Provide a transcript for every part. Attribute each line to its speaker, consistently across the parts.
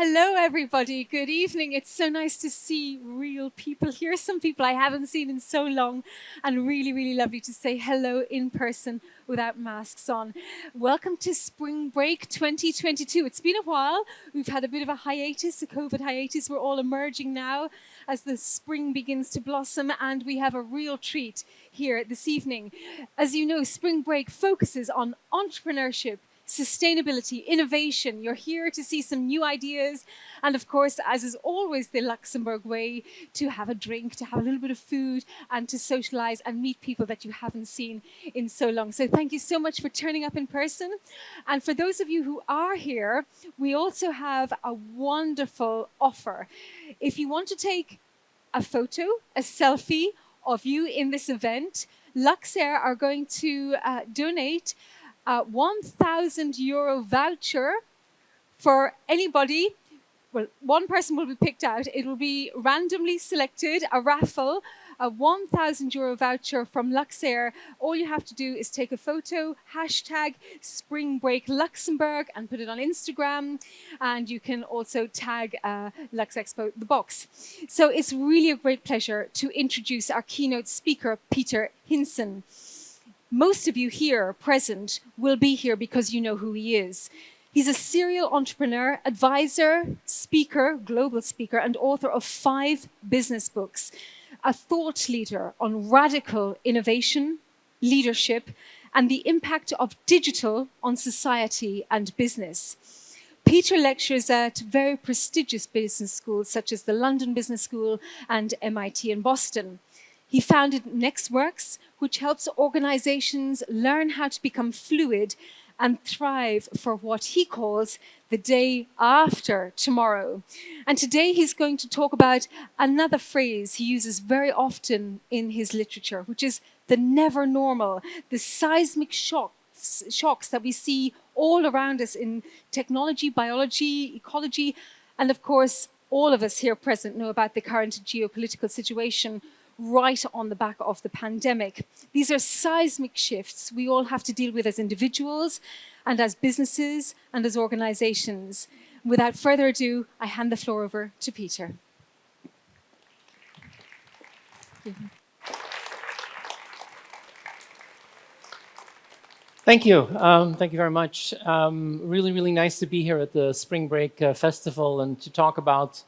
Speaker 1: Hello, everybody. Good evening. It's so nice to see real people here. Some people I haven't seen in so long, and really, really lovely to say hello in person without masks on. Welcome to Spring Break 2022. It's been a while. We've had a bit of a hiatus, a COVID hiatus. We're all emerging now as the spring begins to blossom, and we have a real treat here this evening. As you know, Spring Break focuses on entrepreneurship, sustainability, innovation. You're here to see some new ideas. And of course, as is always the Luxembourg way, to have a drink, to have a little bit of food, and to socialize and meet people that you haven't seen in so long. So thank you so much for turning up in person. And for those of you who are here, we also have a wonderful offer. If you want to take a photo, a selfie of you in this event, Luxair are going to donate a €1,000 voucher for anybody. Well, one person will be picked out. It will be randomly selected, a raffle, a €1,000 voucher from Luxair. All you have to do is take a photo, hashtag Spring Break Luxembourg, and put it on Instagram. And you can also tag Lux Expo the box. So it's really a great pleasure to introduce our keynote speaker, Peter Hinssen. Most of you here present will be here because you know who he is. He's a serial entrepreneur, advisor, speaker, global speaker, and author of 5 business books, a thought leader on radical innovation, leadership, and the impact of digital on society and business. Peter lectures at very prestigious business schools such as the London Business School and MIT in Boston. He founded NextWorks, which helps organizations learn how to become fluid and thrive for what he calls the day after tomorrow. And today he's going to talk about another phrase he uses very often in his literature, which is the never normal, the seismic shocks that we see all around us in technology, biology, ecology, and of course, all of us here present know about the current geopolitical situation right on the back of the pandemic. These are seismic shifts we all have to deal with as individuals and as businesses and as organizations. Without further ado, I hand the floor over to Peter.
Speaker 2: Thank you. Thank you very much. Really, really nice to be here at the Spring Break Festival and to talk about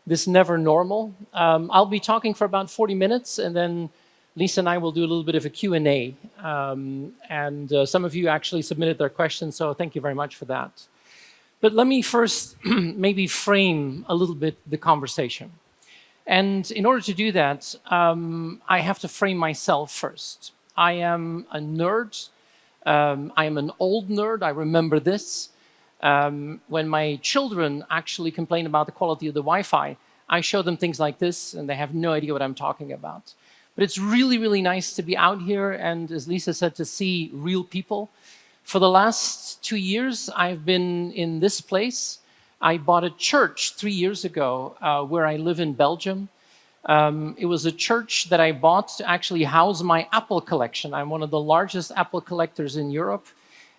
Speaker 2: this never normal. I'll be talking for about 40 minutes, and then Lisa and I will do a little bit of a Q&A. Some of you actually submitted their questions, so thank you very much for that. But let me first maybe frame a little bit the conversation. And in order to do that, I have to frame myself first. I am a nerd. I am an old nerd. I remember this. When my children actually complain about the quality of the Wi-Fi, I show them things like this, and they have no idea what I'm talking about. But it's really, really nice to be out here, and as Lisa said, to see real people. For the last 2 years, I've been in this place. I bought a church 3 years ago where I live in Belgium. It was a church that I bought to actually house my Apple collection. I'm one of the largest Apple collectors in Europe.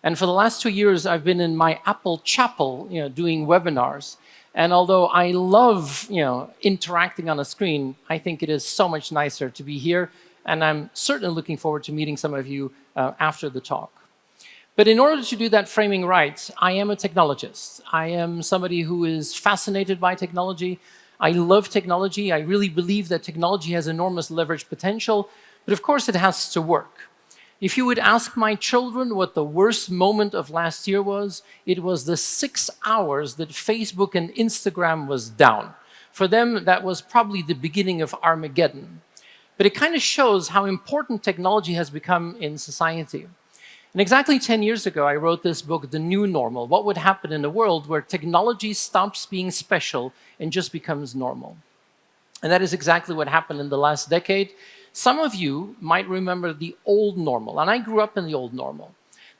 Speaker 2: And for the last 2 years, I've been in my Apple chapel, doing webinars. And although I love, interacting on a screen, I think it is so much nicer to be here. And I'm certainly looking forward to meeting some of you after the talk. But in order to do that framing right, I am a technologist. I am somebody who is fascinated by technology. I love technology. I really believe that technology has enormous leverage potential. But of course, it has to work. If you would ask my children what the worst moment of last year was, it was the 6 hours that Facebook and Instagram was down. For them, that was probably the beginning of Armageddon. But it kind of shows how important technology has become in society. And exactly 10 years ago, I wrote this book, The New Normal: What Would Happen in a World Where Technology Stops Being Special and Just Becomes Normal. And that is exactly what happened in the last decade. Some of you might remember the old normal, and I grew up in the old normal.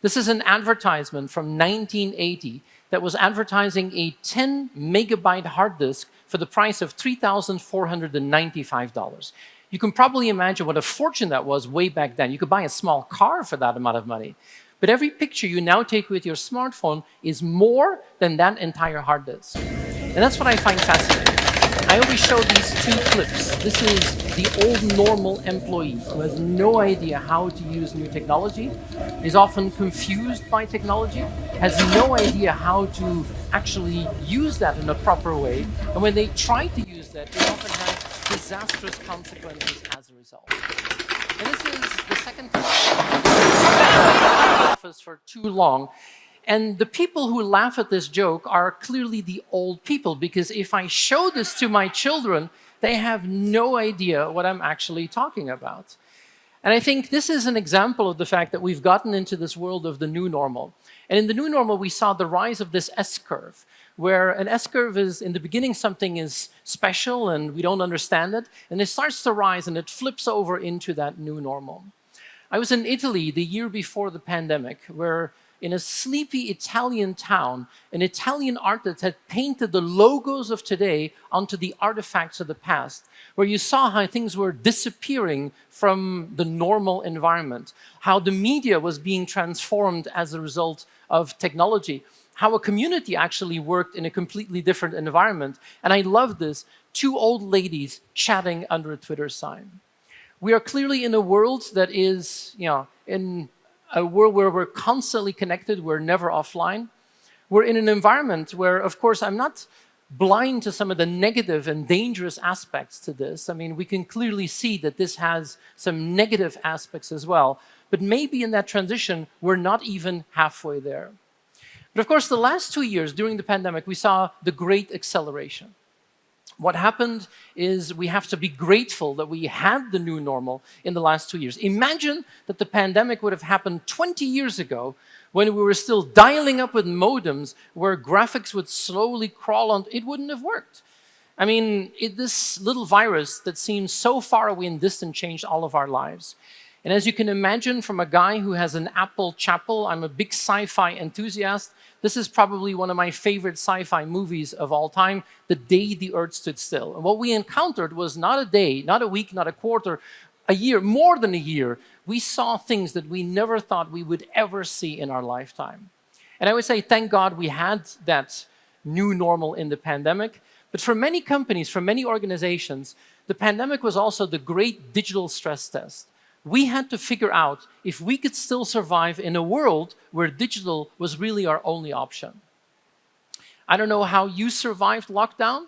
Speaker 2: This is an advertisement from 1980 that was advertising a 10 megabyte hard disk for the price of $3,495. You can probably imagine what a fortune that was way back then. You could buy a small car for that amount of money. But every picture you now take with your smartphone is more than that entire hard disk. And that's what I find fascinating. I always show these two clips. This is the old normal employee who has no idea how to use new technology, is often confused by technology, has no idea how to actually use that in a proper way. And when they try to use that, it often has disastrous consequences as a result. And this is the second time I've been in the office for too long. And the people who laugh at this joke are clearly the old people, because if I show this to my children, they have no idea what I'm actually talking about. And I think this is an example of the fact that we've gotten into this world of the new normal. And in the new normal, we saw the rise of this S-curve, where an S-curve is, in the beginning, something is special and we don't understand it, and it starts to rise and it flips over into that new normal. I was in Italy the year before the pandemic, where in a sleepy Italian town, an Italian artist had painted the logos of today onto the artifacts of the past, where you saw how things were disappearing from the normal environment, how the media was being transformed as a result of technology, how a community actually worked in a completely different environment. And I love this, two old ladies chatting under a Twitter sign. We are clearly in a world that is, in a world where we're constantly connected, we're never offline. We're in an environment where, of course, I'm not blind to some of the negative and dangerous aspects to this. I mean, we can clearly see that this has some negative aspects as well. But maybe in that transition, we're not even halfway there. But of course, the last 2 years during the pandemic, we saw the great acceleration. What happened is we have to be grateful that we had the new normal in the last 2 years. Imagine that the pandemic would have happened 20 years ago when we were still dialing up with modems where graphics would slowly crawl on. It wouldn't have worked. I mean, this little virus that seems so far away and distant changed all of our lives. And as you can imagine, from a guy who has an Apple chapel, I'm a big sci-fi enthusiast. This is probably one of my favorite sci-fi movies of all time, The Day the Earth Stood Still. And what we encountered was not a day, not a week, not a quarter, a year, more than a year. We saw things that we never thought we would ever see in our lifetime. And I would say, thank God we had that new normal in the pandemic. But for many companies, for many organizations, the pandemic was also the great digital stress test. We had to figure out if we could still survive in a world where digital was really our only option. I don't know how you survived lockdown,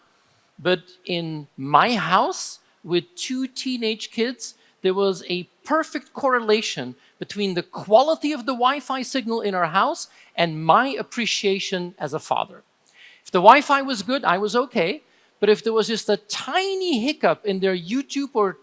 Speaker 2: but in my house with 2 teenage kids, there was a perfect correlation between the quality of the Wi-Fi signal in our house and my appreciation as a father. If the Wi-Fi was good, I was okay. But if there was just a tiny hiccup in their YouTube or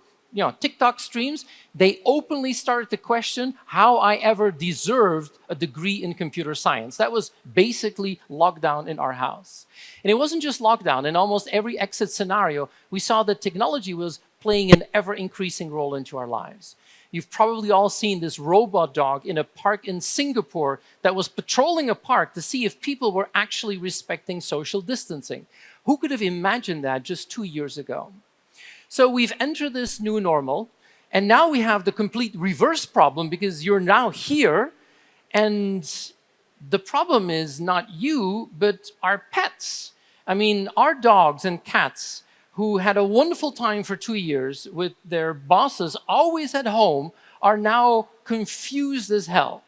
Speaker 2: TikTok streams, they openly started to question how I ever deserved a degree in computer science. That was basically lockdown in our house. And it wasn't just lockdown. In almost every exit scenario, we saw that technology was playing an ever-increasing role into our lives. You've probably all seen this robot dog in a park in Singapore that was patrolling a park to see if people were actually respecting social distancing. Who could have imagined that just 2 years ago? So we've entered this new normal, and now we have the complete reverse problem because you're now here, and the problem is not you, but our pets. I mean, our dogs and cats who had a wonderful time for 2 years with their bosses always at home are now confused as hell.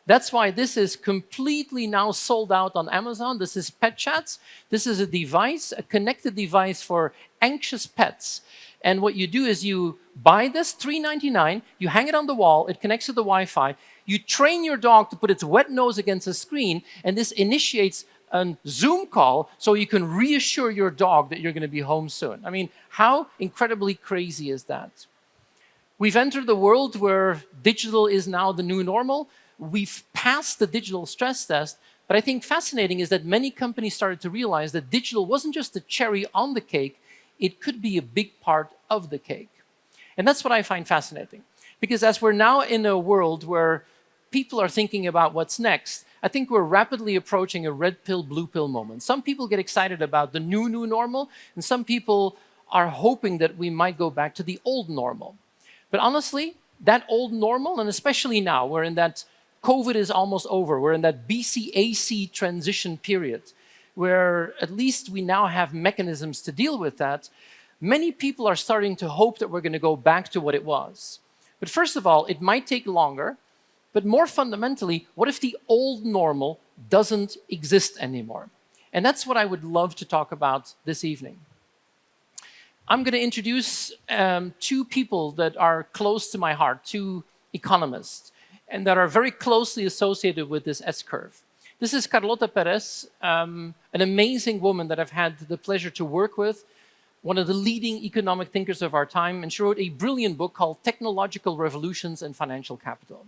Speaker 2: That's why this is completely now sold out on Amazon. This is Pet Chats. This is a device, a connected device for anxious pets. And what you do is you buy this, $3.99, you hang it on the wall, it connects to the Wi-Fi, you train your dog to put its wet nose against a screen, and this initiates a Zoom call so you can reassure your dog that you're going to be home soon. I mean, how incredibly crazy is that? We've entered the world where digital is now the new normal. We've passed the digital stress test, but I think fascinating is that many companies started to realize that digital wasn't just the cherry on the cake, it could be a big part of the cake. And that's what I find fascinating. Because as we're now in a world where people are thinking about what's next, I think we're rapidly approaching a red pill, blue pill moment. Some people get excited about the new normal, and some people are hoping that we might go back to the old normal. But honestly, that old normal, and especially now, we're in that COVID is almost over, we're in that BC-AC transition period. where at least we now have mechanisms to deal with that, many people are starting to hope that we're going to go back to what it was. But first of all, it might take longer. But more fundamentally, what if the old normal doesn't exist anymore? And that's what I would love to talk about this evening. I'm going to introduce two people that are close to my heart, two economists, and that are very closely associated with this S-curve. This is Carlota Perez, an amazing woman that I've had the pleasure to work with, one of the leading economic thinkers of our time, and she wrote a brilliant book called Technological Revolutions and Financial Capital.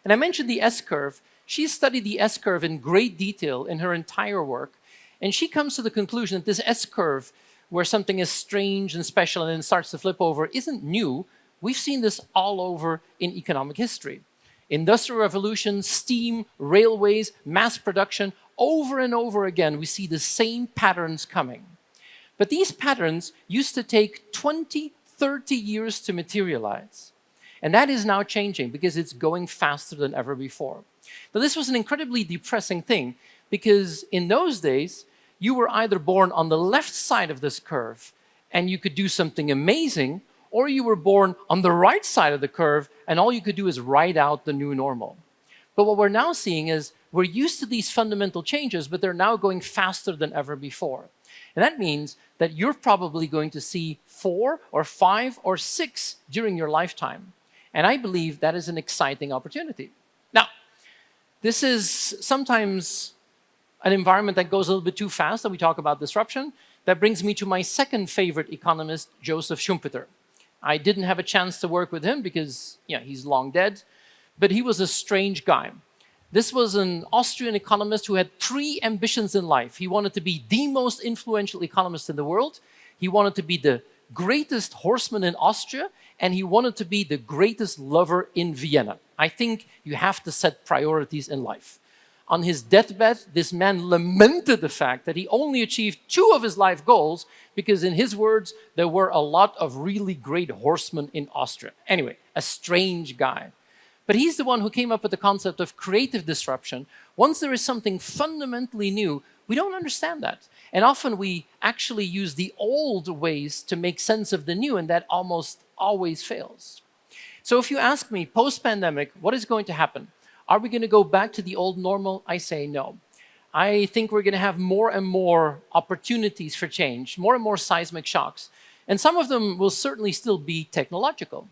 Speaker 2: And I mentioned the S-curve. She studied the S-curve in great detail in her entire work, and she comes to the conclusion that this S-curve, where something is strange and special and then starts to flip over, isn't new. We've seen this all over in economic history. Industrial revolution, steam, railways, mass production, over and over again, we see the same patterns coming. But these patterns used to take 20, 30 years to materialize. And that is now changing because it's going faster than ever before. Now, this was an incredibly depressing thing because in those days, you were either born on the left side of this curve and you could do something amazing, or you were born on the right side of the curve and all you could do is ride out the new normal. But what we're now seeing is we're used to these fundamental changes, but they're now going faster than ever before. And that means that you're probably going to see 4 or 5 or 6 during your lifetime. And I believe that is an exciting opportunity. Now, this is sometimes an environment that goes a little bit too fast, and we talk about disruption. That brings me to my second favorite economist, Joseph Schumpeter. I didn't have a chance to work with him because he's long dead, but he was a strange guy. This was an Austrian economist who had 3 ambitions in life. He wanted to be the most influential economist in the world. He wanted to be the greatest horseman in Austria, and he wanted to be the greatest lover in Vienna. I think you have to set priorities in life. On his deathbed, this man lamented the fact that he only achieved 2 of his life goals because, in his words, there were a lot of really great horsemen in Austria. Anyway, a strange guy. But he's the one who came up with the concept of creative disruption. Once there is something fundamentally new, we don't understand that. And often we actually use the old ways to make sense of the new, and that almost always fails. So if you ask me, post-pandemic, what is going to happen? Are we going to go back to the old normal? I say no. I think we're going to have more and more opportunities for change, more and more seismic shocks. And some of them will certainly still be technological.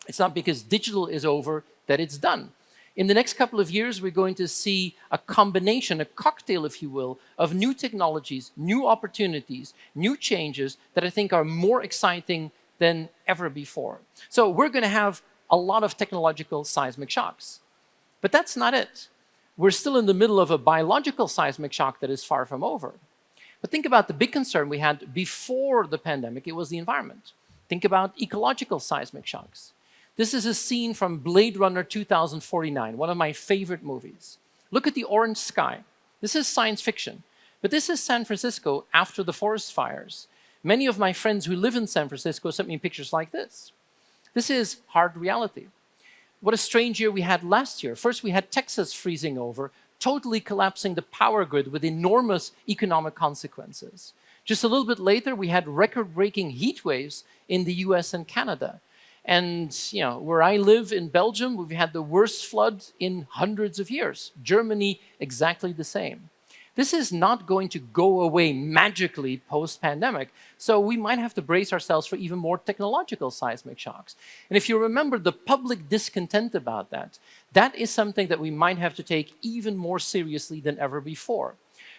Speaker 2: It's not because digital is over that it's done. In the next couple of years, we're going to see a combination, a cocktail, if you will, of new technologies, new opportunities, new changes that I think are more exciting than ever before. So we're going to have a lot of technological seismic shocks. But that's not it. We're still in the middle of a biological seismic shock that is far from over. But think about the big concern we had before the pandemic. It was the environment. Think about ecological seismic shocks. This is a scene from Blade Runner 2049, one of my favorite movies. Look at the orange sky. This is science fiction, but this is San Francisco after the forest fires. Many of my friends who live in San Francisco sent me pictures like this. This is hard reality. What a strange year we had last year. First, we had Texas freezing over, totally collapsing the power grid with enormous economic consequences. Just a little bit later, we had record-breaking heat waves in the US and Canada. And where I live in Belgium, we've had the worst flood in hundreds of years. Germany, exactly the same. This is not going to go away magically post-pandemic, so we might have to brace ourselves for even more technological seismic shocks. And if you remember the public discontent about that, that is something that we might have to take even more seriously than ever before.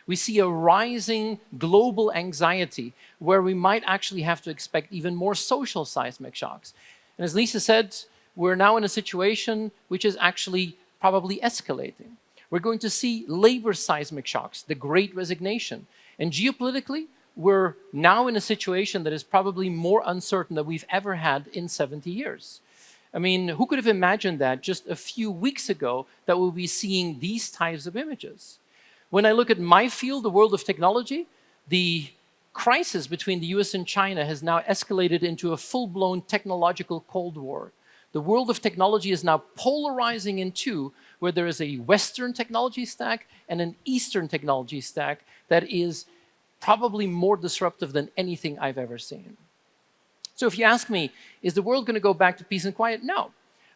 Speaker 2: We see a rising global anxiety where we might actually have to expect even more social seismic shocks. And as Lisa said, we're now in a situation which is actually probably escalating. We're going to see labor seismic shocks, the Great Resignation. And geopolitically, we're now in a situation that is probably more uncertain than we've ever had in 70 years. I mean, who could have imagined that just a few weeks ago that we'll be seeing these types of images? When I look at my field, the world of technology, the crisis between the US and China has now escalated into a full-blown technological Cold War. The world of technology is now polarizing in two, where there is a Western technology stack and an Eastern technology stack that is probably more disruptive than anything I've ever seen. So if you ask me, is the world going to go back to peace and quiet? No.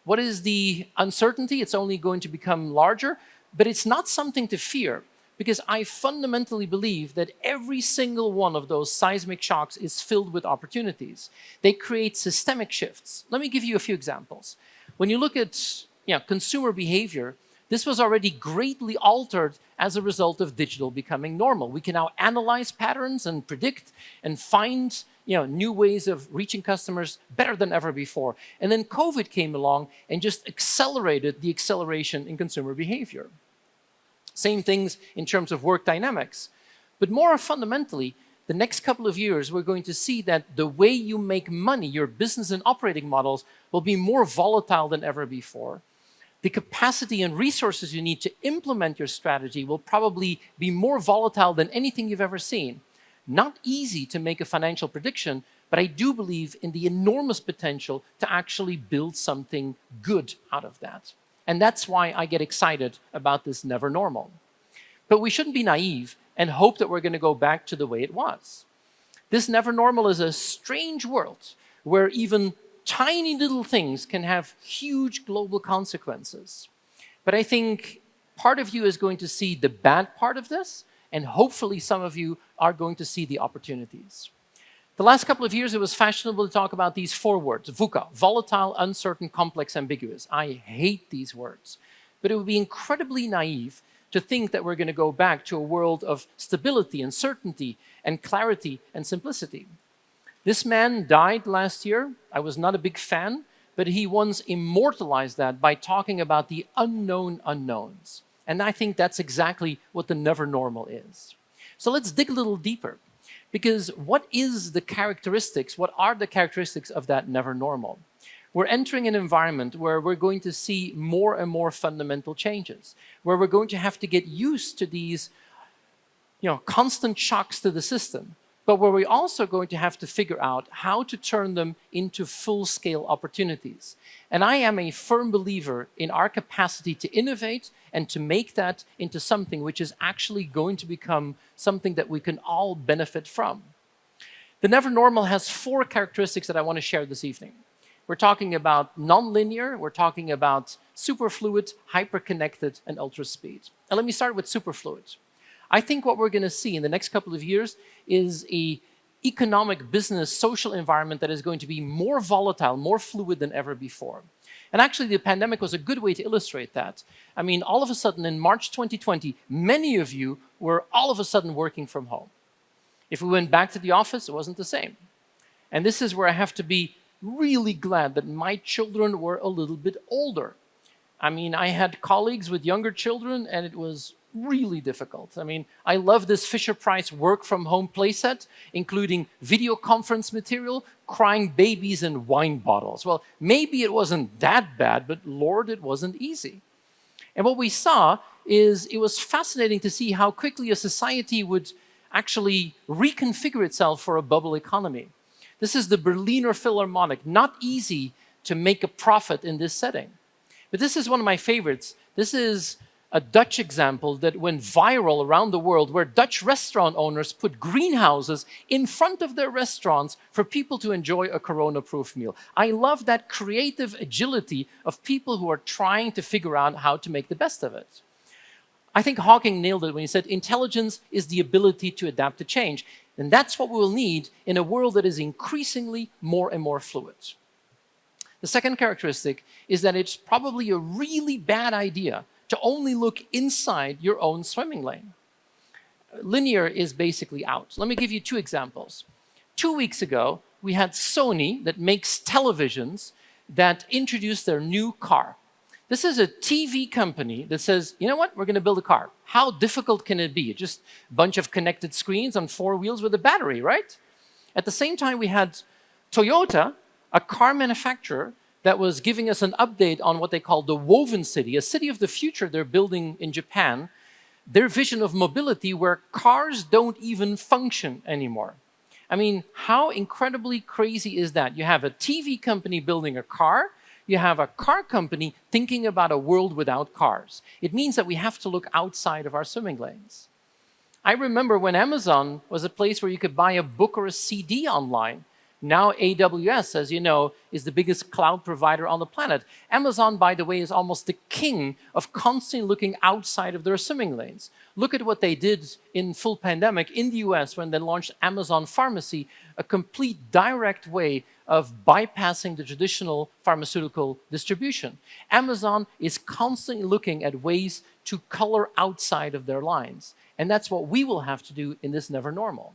Speaker 2: What is the uncertainty? It's only going to become larger, but it's not something to fear, because I fundamentally believe that every single one of those seismic shocks is filled with opportunities. They create systemic shifts. Let me give you a few examples. When you look at consumer behavior, this was already greatly altered as a result of digital becoming normal. We can now analyze patterns and predict and find new ways of reaching customers better than ever before. And then COVID came along and just accelerated the acceleration in consumer behavior. Same things in terms of work dynamics. But more fundamentally, the next couple of years, we're going to see that the way you make money, your business and operating models, will be more volatile than ever before. The capacity and resources you need to implement your strategy will probably be more volatile than anything you've ever seen. Not easy to make a financial prediction, but I do believe in the enormous potential to actually build something good out of that. And that's why I get excited about this never normal. But we shouldn't be naive and hope that we're going to go back to the way it was. This never normal is a strange world where even tiny little things can have huge global consequences. But I think part of you is going to see the bad part of this, and hopefully some of you are going to see the opportunities. The last couple of years, it was fashionable to talk about these 4 words, VUCA, volatile, uncertain, complex, ambiguous. I hate these words. But it would be incredibly naive to think that we're going to go back to a world of stability and certainty and clarity and simplicity. This man died last year. I was not a big fan, but he once immortalized that by talking about the unknown unknowns. And I think that's exactly what the never normal is. So let's dig a little deeper. Because what are the characteristics of that never normal? We're entering an environment where we're going to see more and more fundamental changes, where we're going to have to get used to these constant shocks to the system, but where we're also going to have to figure out how to turn them into full-scale opportunities. And I am a firm believer in our capacity to innovate and to make that into something which is actually going to become something that we can all benefit from. The never normal has 4 characteristics that I want to share this evening. We're talking about nonlinear, we're talking about superfluid, hyperconnected, and ultra-speed. And let me start with superfluid. I think what we're going to see in the next couple of years is an economic, business, social environment that is going to be more volatile, more fluid than ever before. And actually, the pandemic was a good way to illustrate that. I mean, all of a sudden, in March 2020, many of you were all of a sudden working from home. If we went back to the office, it wasn't the same. And this is where I have to be really glad that my children were a little bit older. I mean, I had colleagues with younger children, and it was really difficult. I mean, I love this Fisher-Price work-from-home playset, including video conference material, crying babies, and wine bottles. Well, maybe it wasn't that bad, but Lord, it wasn't easy. And what we saw is it was fascinating to see how quickly a society would actually reconfigure itself for a bubble economy. This is the Berliner Philharmonic. Not easy to make a profit in this setting. But this is one of my favorites. This is a Dutch example that went viral around the world, where Dutch restaurant owners put greenhouses in front of their restaurants for people to enjoy a corona-proof meal. I love that creative agility of people who are trying to figure out how to make the best of it. I think Hawking nailed it when he said, intelligence is the ability to adapt to change. And that's what we will need in a world that is increasingly more and more fluid. The second characteristic is that it's probably a really bad idea to only look inside your own swimming lane. Linear is basically out. Let me give you 2 examples. 2 weeks ago, we had Sony, that makes televisions, that introduced their new car. This is a TV company that says, you know what, we're going to build a car. How difficult can it be? Just a bunch of connected screens on 4 wheels with a battery, right? At the same time, we had Toyota, a car manufacturer, that was giving us an update on what they call the woven city, a city of the future they're building in Japan, their vision of mobility where cars don't even function anymore. I mean, how incredibly crazy is that? You have a TV company building a car, You have a car company thinking about a world without cars. It means that we have to look outside of our swimming lanes. I remember when Amazon was a place where you could buy a book or a CD online. Now AWS, as you know, is the biggest cloud provider on the planet. Amazon, by the way, is almost the king of constantly looking outside of their swimming lanes. Look at what they did in full pandemic in the US when they launched Amazon Pharmacy, a complete direct way of bypassing the traditional pharmaceutical distribution. Amazon is constantly looking at ways to color outside of their lines. And that's what we will have to do in this never normal.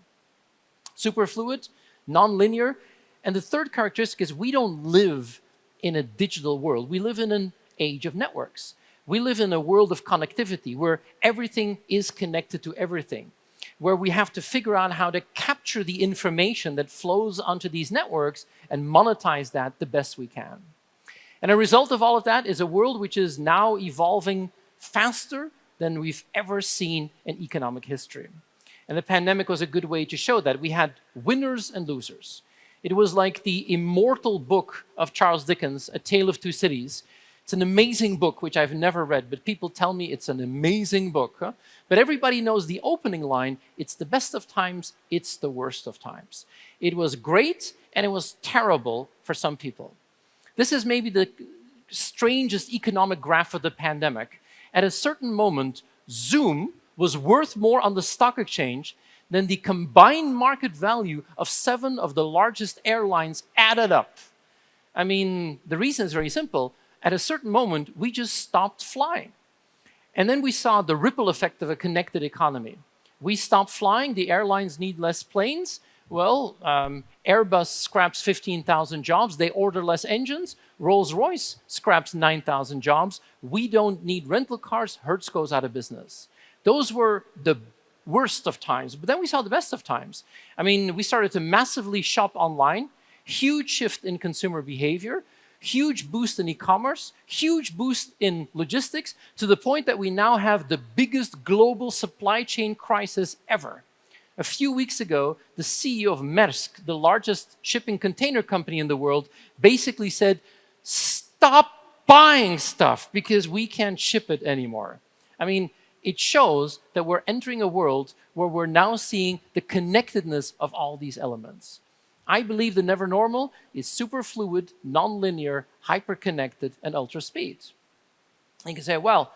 Speaker 2: Superfluid, non-linear. And the third characteristic is we don't live in a digital world. We live in an age of networks. We live in a world of connectivity where everything is connected to everything, where we have to figure out how to capture the information that flows onto these networks and monetize that the best we can. And a result of all of that is a world which is now evolving faster than we've ever seen in economic history. And the pandemic was a good way to show that. We had winners and losers. It was like the immortal book of Charles Dickens, A Tale of Two Cities. It's an amazing book, which I've never read, but people tell me it's an amazing book. Huh? But everybody knows the opening line, it's the best of times, it's the worst of times. It was great, and it was terrible for some people. This is maybe the strangest economic graph of the pandemic. At a certain moment, Zoom was worth more on the stock exchange than the combined market value of 7 of the largest airlines added up. I mean, the reason is very simple. At a certain moment, we just stopped flying. And then we saw the ripple effect of a connected economy. We stopped flying, the airlines need less planes. Well, Airbus scraps 15,000 jobs, they order less engines. Rolls-Royce scraps 9,000 jobs. We don't need rental cars, Hertz goes out of business. Those were the worst of times, but then we saw the best of times. I mean, we started to massively shop online, huge shift in consumer behavior, huge boost in e-commerce, huge boost in logistics, to the point that we now have the biggest global supply chain crisis ever. A few weeks ago, the CEO of Maersk, the largest shipping container company in the world, basically said, stop buying stuff because we can't ship it anymore. I mean, it shows that we're entering a world where we're now seeing the connectedness of all these elements. I believe the never normal is super fluid, non-linear, hyper-connected, and ultra-speed. You can say, well,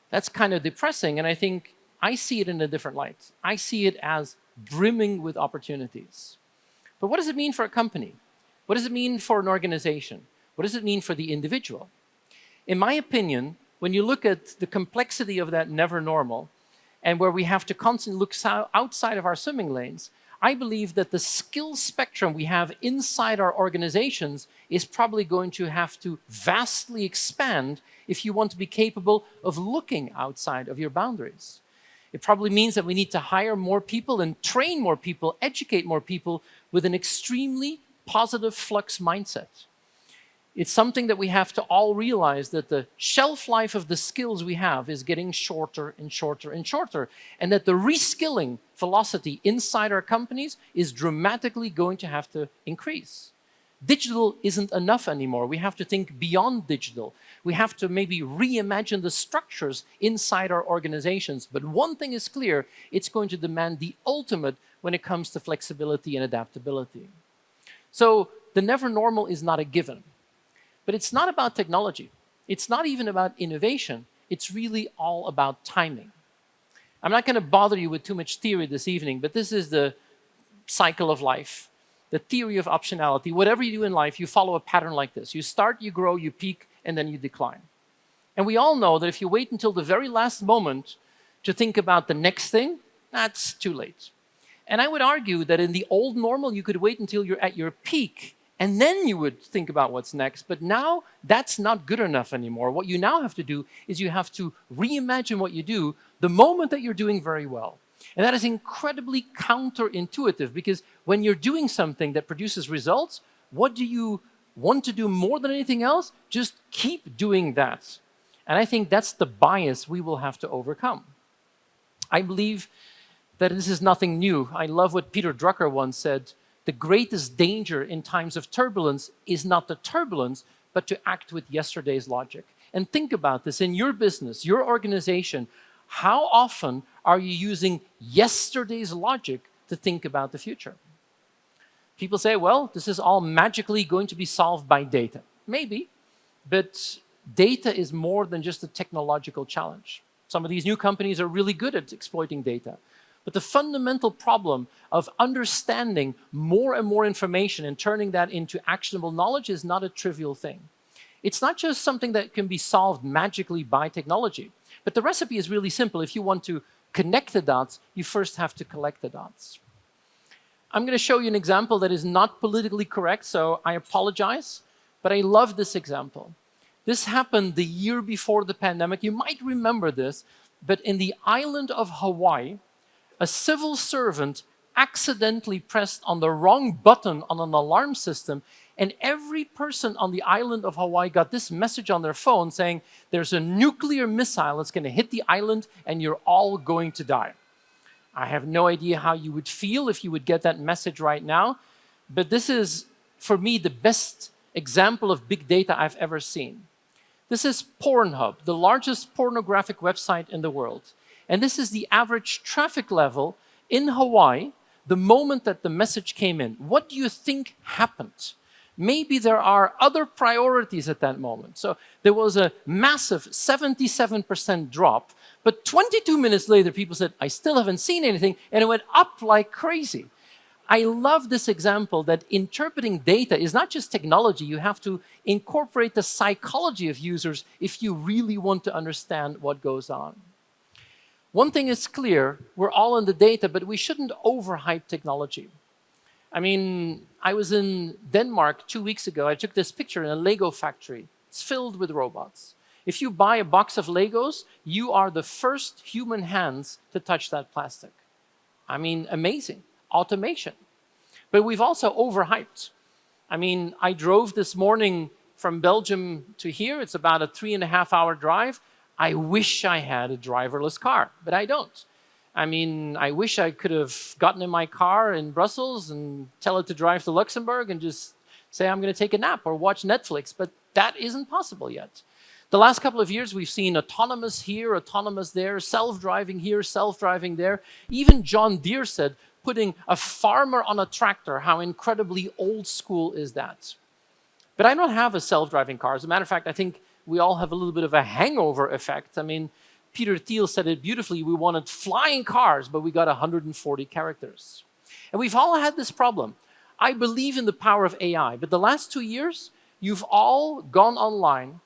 Speaker 2: that's kind of depressing, and I think I see it in a different light. I see it as brimming with opportunities. But what does it mean for a company? What does it mean for an organization? What does it mean for the individual? In my opinion, when you look at the complexity of that never normal, and where we have to constantly look outside of our swimming lanes, I believe that the skill spectrum we have inside our organizations is probably going to have to vastly expand if you want to be capable of looking outside of your boundaries. It probably means that we need to hire more people and train more people, educate more people with an extremely positive flux mindset. It's something that we have to all realize, that the shelf life of the skills we have is getting shorter and shorter and shorter, and that the reskilling velocity inside our companies is dramatically going to have to increase. Digital isn't enough anymore. We have to think beyond digital. We have to maybe reimagine the structures inside our organizations. But one thing is clear, it's going to demand the ultimate when it comes to flexibility and adaptability. So the never normal is not a given. But it's not about technology. It's not even about innovation. It's really all about timing. I'm not going to bother you with too much theory this evening, but this is the cycle of life, the theory of optionality. Whatever you do in life, you follow a pattern like this. You start, you grow, you peak, and then you decline. And we all know that if you wait until the very last moment to think about the next thing, that's too late. And I would argue that in the old normal, you could wait until you're at your peak, and then you would think about what's next. But now, that's not good enough anymore. What you now have to do is you have to reimagine what you do the moment that you're doing very well. And that is incredibly counterintuitive, because when you're doing something that produces results, what do you want to do more than anything else? Just keep doing that. And I think that's the bias we will have to overcome. I believe that this is nothing new. I love what Peter Drucker once said: the greatest danger in times of turbulence is not the turbulence, but to act with yesterday's logic. And think about this in your business, your organization. How often are you using yesterday's logic to think about the future? People say, well, this is all magically going to be solved by data. Maybe, but data is more than just a technological challenge. Some of these new companies are really good at exploiting data. But the fundamental problem of understanding more and more information and turning that into actionable knowledge is not a trivial thing. It's not just something that can be solved magically by technology, but the recipe is really simple. If you want to connect the dots, you first have to collect the dots. I'm going to show you an example that is not politically correct, so I apologize, but I love this example. This happened the year before the pandemic. You might remember this, but in the island of Hawaii, a civil servant accidentally pressed on the wrong button on an alarm system, and every person on the island of Hawaii got this message on their phone saying, there's a nuclear missile that's going to hit the island and you're all going to die. I have no idea how you would feel if you would get that message right now, but this is, for me, the best example of big data I've ever seen. This is Pornhub, the largest pornographic website in the world. And this is the average traffic level in Hawaii the moment that the message came in. What do you think happened? Maybe there are other priorities at that moment. So there was a massive 77% drop, but 22 minutes later, people said, I still haven't seen anything, and it went up like crazy. I love this example that interpreting data is not just technology. You have to incorporate the psychology of users if you really want to understand what goes on. One thing is clear, we're all in the data, but we shouldn't overhype technology. I mean, I was in Denmark 2 weeks ago. I took this picture in a Lego factory. It's filled with robots. If you buy a box of Legos, you are the first human hands to touch that plastic. I mean, amazing. Automation. But we've also overhyped. I mean, I drove this morning from Belgium to here. It's about a 3.5-hour drive. I wish I had a driverless car, but I don't. I mean, I wish I could have gotten in my car in Brussels and tell it to drive to Luxembourg and just say I'm going to take a nap or watch Netflix, but that isn't possible yet. The last couple of years, we've seen autonomous here, autonomous there, self-driving here, self-driving there. Even John Deere said, putting a farmer on a tractor, how incredibly old school is that? But I don't have a self-driving car. As a matter of fact, I think we all have a little bit of a hangover effect. I mean, Peter Thiel said it beautifully. We wanted flying cars, but we got 140 characters. And we've all had this problem. I believe in the power of AI, but the last 2 years, you've all gone online.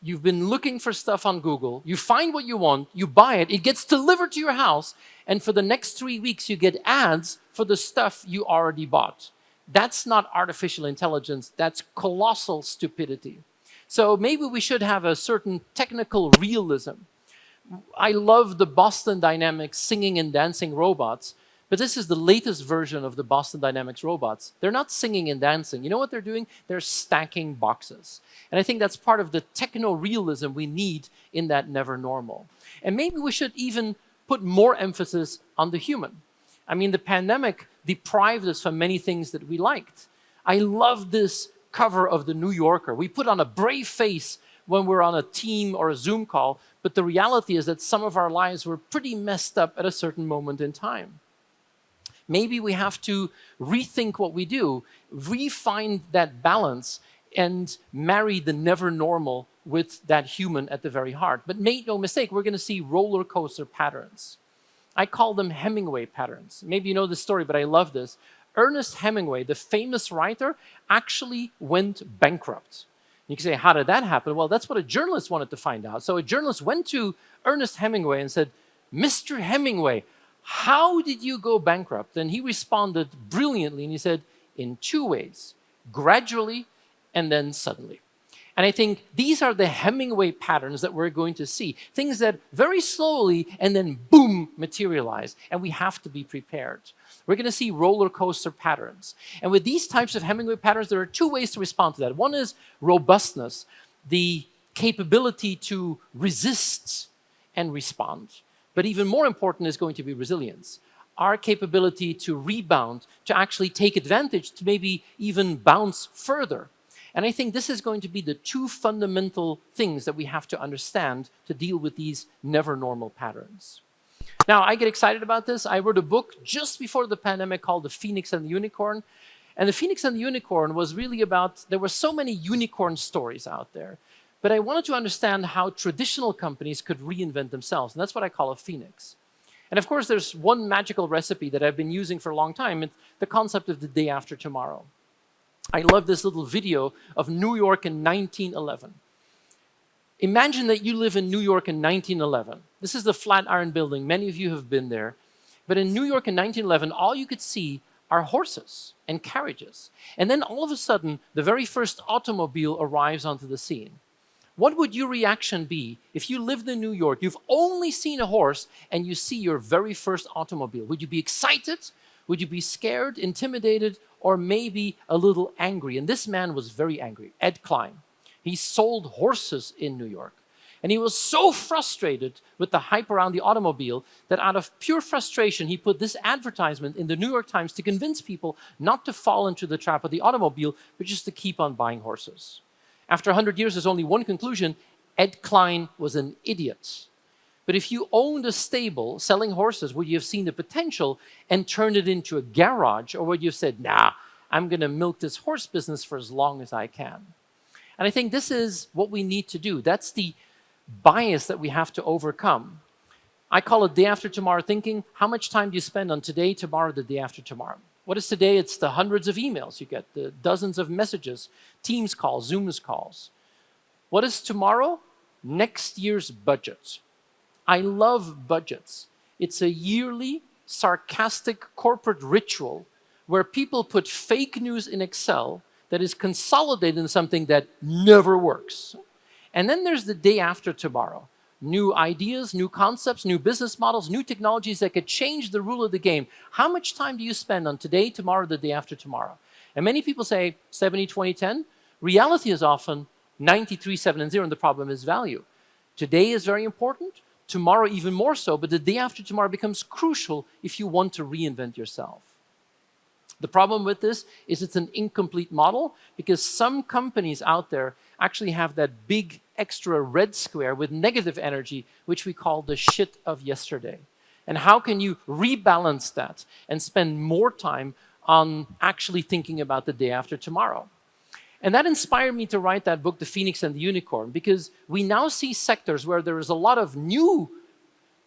Speaker 2: You've been looking for stuff on Google. You find what you want, you buy it, it gets delivered to your house, and for the next 3 weeks, you get ads for the stuff you already bought. That's not artificial intelligence, that's colossal stupidity. So maybe we should have a certain technical realism. I love the Boston Dynamics singing and dancing robots, but this is the latest version of the Boston Dynamics robots. They're not singing and dancing. You know what they're doing? They're stacking boxes. And I think that's part of the techno-realism we need in that never normal. And maybe we should even put more emphasis on the human. I mean, the pandemic deprived us from many things that we liked. I love this cover of the New Yorker. We put on a brave face when we're on a team or a Zoom call, but the reality is that some of our lives were pretty messed up at a certain moment in time. Maybe we have to rethink what we do, refine that balance, and marry the never normal with that human at the very heart. But make no mistake, we're going to see roller coaster patterns. I call them Hemingway patterns. Maybe you know this story, but I love this. Ernest Hemingway, the famous writer, actually went bankrupt. You can say, how did that happen? Well, that's what a journalist wanted to find out. So a journalist went to Ernest Hemingway and said, Mr. Hemingway, how did you go bankrupt? And he responded brilliantly, and he said, in 2 ways, gradually and then suddenly. And I think these are the Hemingway patterns that we're going to see. Things that very slowly and then boom, materialize. And we have to be prepared. We're going to see roller coaster patterns. And with these types of Hemingway patterns, there are 2 ways to respond to that. One is robustness, the capability to resist and respond. But even more important is going to be resilience. Our capability to rebound, to actually take advantage, to maybe even bounce further. And I think this is going to be the two fundamental things that we have to understand to deal with these never normal patterns. Now, I get excited about this. I wrote a book just before the pandemic called The Phoenix and the Unicorn. And The Phoenix and the Unicorn was really about, there were so many unicorn stories out there. But I wanted to understand how traditional companies could reinvent themselves. And that's what I call a phoenix. And of course, there's one magical recipe that I've been using for a long time. It's the concept of the day after tomorrow. I love this little video of New York in 1911. Imagine that you live in New York in 1911. This is the Flatiron Building. Many of you have been there. But in New York in 1911, all you could see are horses and carriages. And then all of a sudden, the very first automobile arrives onto the scene. What would your reaction be if you lived in New York, you've only seen a horse, and you see your very first automobile? Would you be excited? Would you be scared, intimidated, or maybe a little angry? And this man was very angry, Ed Klein. He sold horses in New York. And he was so frustrated with the hype around the automobile that out of pure frustration, he put this advertisement in the New York Times to convince people not to fall into the trap of the automobile, but just to keep on buying horses. After 100 years, there's only one conclusion: Ed Klein was an idiot. But if you owned a stable selling horses, would you have seen the potential and turned it into a garage? Or would you have said, nah, I'm going to milk this horse business for as long as I can? And I think this is what we need to do. That's the bias that we have to overcome. I call it day after tomorrow thinking. How much time do you spend on today, tomorrow, the day after tomorrow? What is today? It's the hundreds of emails you get, the dozens of messages, Teams calls, Zoom calls. What is tomorrow? Next year's budget. I love budgets. It's a yearly, sarcastic corporate ritual where people put fake news in Excel that is consolidated in something that never works. And then there's the day after tomorrow. New ideas, new concepts, new business models, new technologies that could change the rule of the game. How much time do you spend on today, tomorrow, the day after tomorrow? And many people say 70, 20, 10. Reality is often 93, 7, and 0, and the problem is value. Today is very important, tomorrow even more so, but the day after tomorrow becomes crucial if you want to reinvent yourself. The problem with this is it's an incomplete model because some companies out there actually have that big extra red square with negative energy, which we call the shit of yesterday. And how can you rebalance that and spend more time on actually thinking about the day after tomorrow? And that inspired me to write that book, The Phoenix and the Unicorn, because we now see sectors where there is a lot of new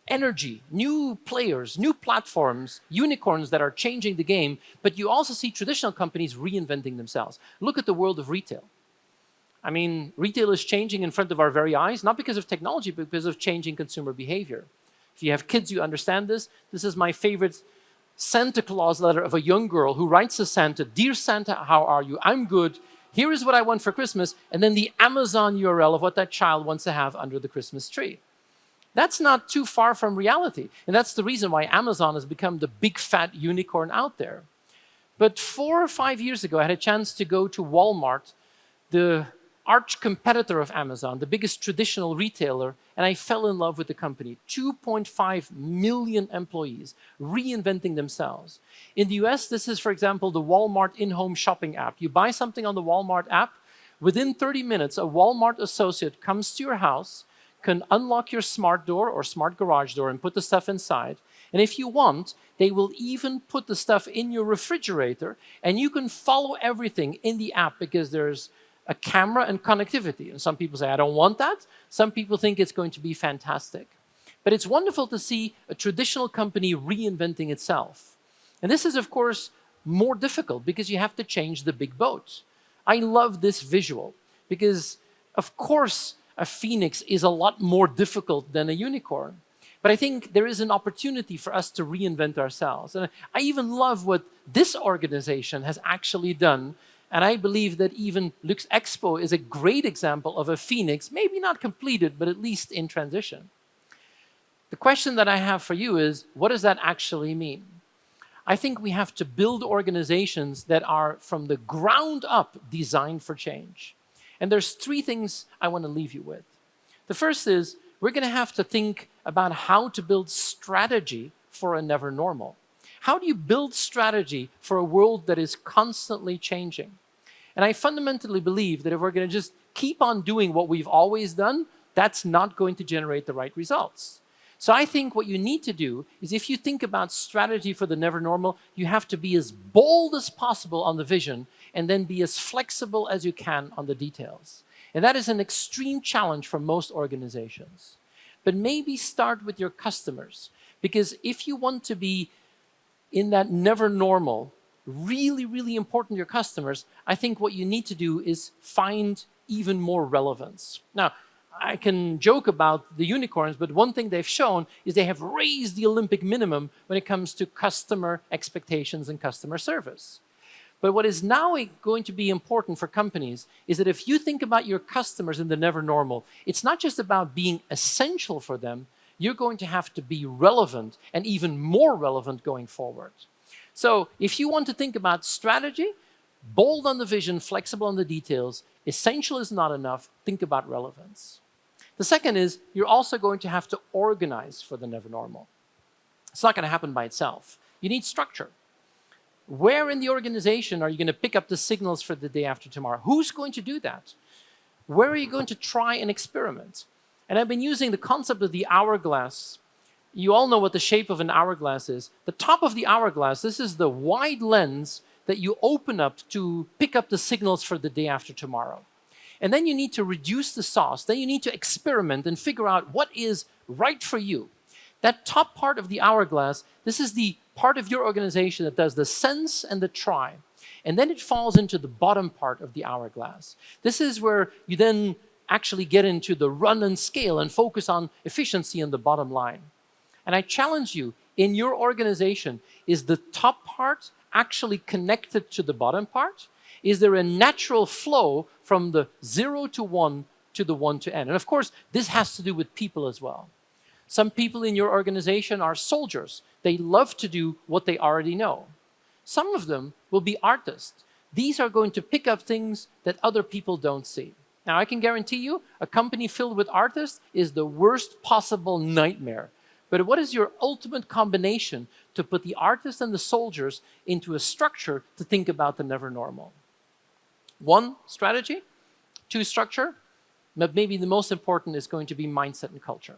Speaker 2: energy, new players, new platforms, unicorns that are changing the game, but you also see traditional companies reinventing themselves. Look at the world of retail. I mean, retail is changing in front of our very eyes, not because of technology, but because of changing consumer behavior. If you have kids, you understand this. This is my favorite Santa Claus letter of a young girl who writes to Santa, "Dear Santa, how are you? I'm good. Here is what I want for Christmas," and then the Amazon URL of what that child wants to have under the Christmas tree. That's not too far from reality. And that's the reason why Amazon has become the big fat unicorn out there. But 4 or 5 years ago, I had a chance to go to Walmart, the arch competitor of Amazon, the biggest traditional retailer, and I fell in love with the company. 2.5 million employees reinventing themselves. In the US, this is, for example, the Walmart in-home shopping app. You buy something on the Walmart app, within 30 minutes, a Walmart associate comes to your house, can unlock your smart door or smart garage door and put the stuff inside. And if you want, they will even put the stuff in your refrigerator, and you can follow everything in the app because there's a camera and connectivity. And some people say, I don't want that. Some people think it's going to be fantastic. But it's wonderful to see a traditional company reinventing itself. And this is, of course, more difficult because you have to change the big boat. I love this visual because, of course, a phoenix is a lot more difficult than a unicorn. But I think there is an opportunity for us to reinvent ourselves. And I even love what this organization has actually done. And I believe that even Lux Expo is a great example of a phoenix, maybe not completed, but at least in transition. The question that I have for you is, what does that actually mean? I think we have to build organizations that are from the ground up designed for change. And there's 3 things I want to leave you with. The first is, we're going to have to think about how to build strategy for a never normal. How do you build strategy for a world that is constantly changing? And I fundamentally believe that if we're going to just keep on doing what we've always done, that's not going to generate the right results. So I think what you need to do is, if you think about strategy for the never normal, you have to be as bold as possible on the vision and then be as flexible as you can on the details. And that is an extreme challenge for most organizations. But maybe start with your customers, because if you want to be in that never normal, really, really important to your customers, I think what you need to do is find even more relevance. Now, I can joke about the unicorns, but one thing they've shown is they have raised the Olympic minimum when it comes to customer expectations and customer service. But what is now going to be important for companies is that if you think about your customers in the never normal, it's not just about being essential for them, you're going to have to be relevant and even more relevant going forward. So if you want to think about strategy, bold on the vision, flexible on the details, essential is not enough, think about relevance. The second is you're also going to have to organize for the never normal. It's not going to happen by itself. You need structure. Where in the organization are you going to pick up the signals for the day after tomorrow? Who's going to do that? Where are you going to try and experiment? And I've been using the concept of the hourglass. You all know what the shape of an hourglass is. The top of the hourglass, this is the wide lens that you open up to pick up the signals for the day after tomorrow. And then you need to reduce the sauce. Then you need to experiment and figure out what is right for you. That top part of the hourglass, this is the part of your organization that does the sense and the try. And then it falls into the bottom part of the hourglass. This is where you then actually get into the run and scale and focus on efficiency and the bottom line. And I challenge you, in your organization, is the top part actually connected to the bottom part? Is there a natural flow from the 0 to 1 to the 1 to n? And of course, this has to do with people as well. Some people in your organization are soldiers. They love to do what they already know. Some of them will be artists. These are going to pick up things that other people don't see. Now, I can guarantee you, a company filled with artists is the worst possible nightmare. But what is your ultimate combination to put the artists and the soldiers into a structure to think about the never normal? 1, strategy. 2, structure. But maybe the most important is going to be mindset and culture.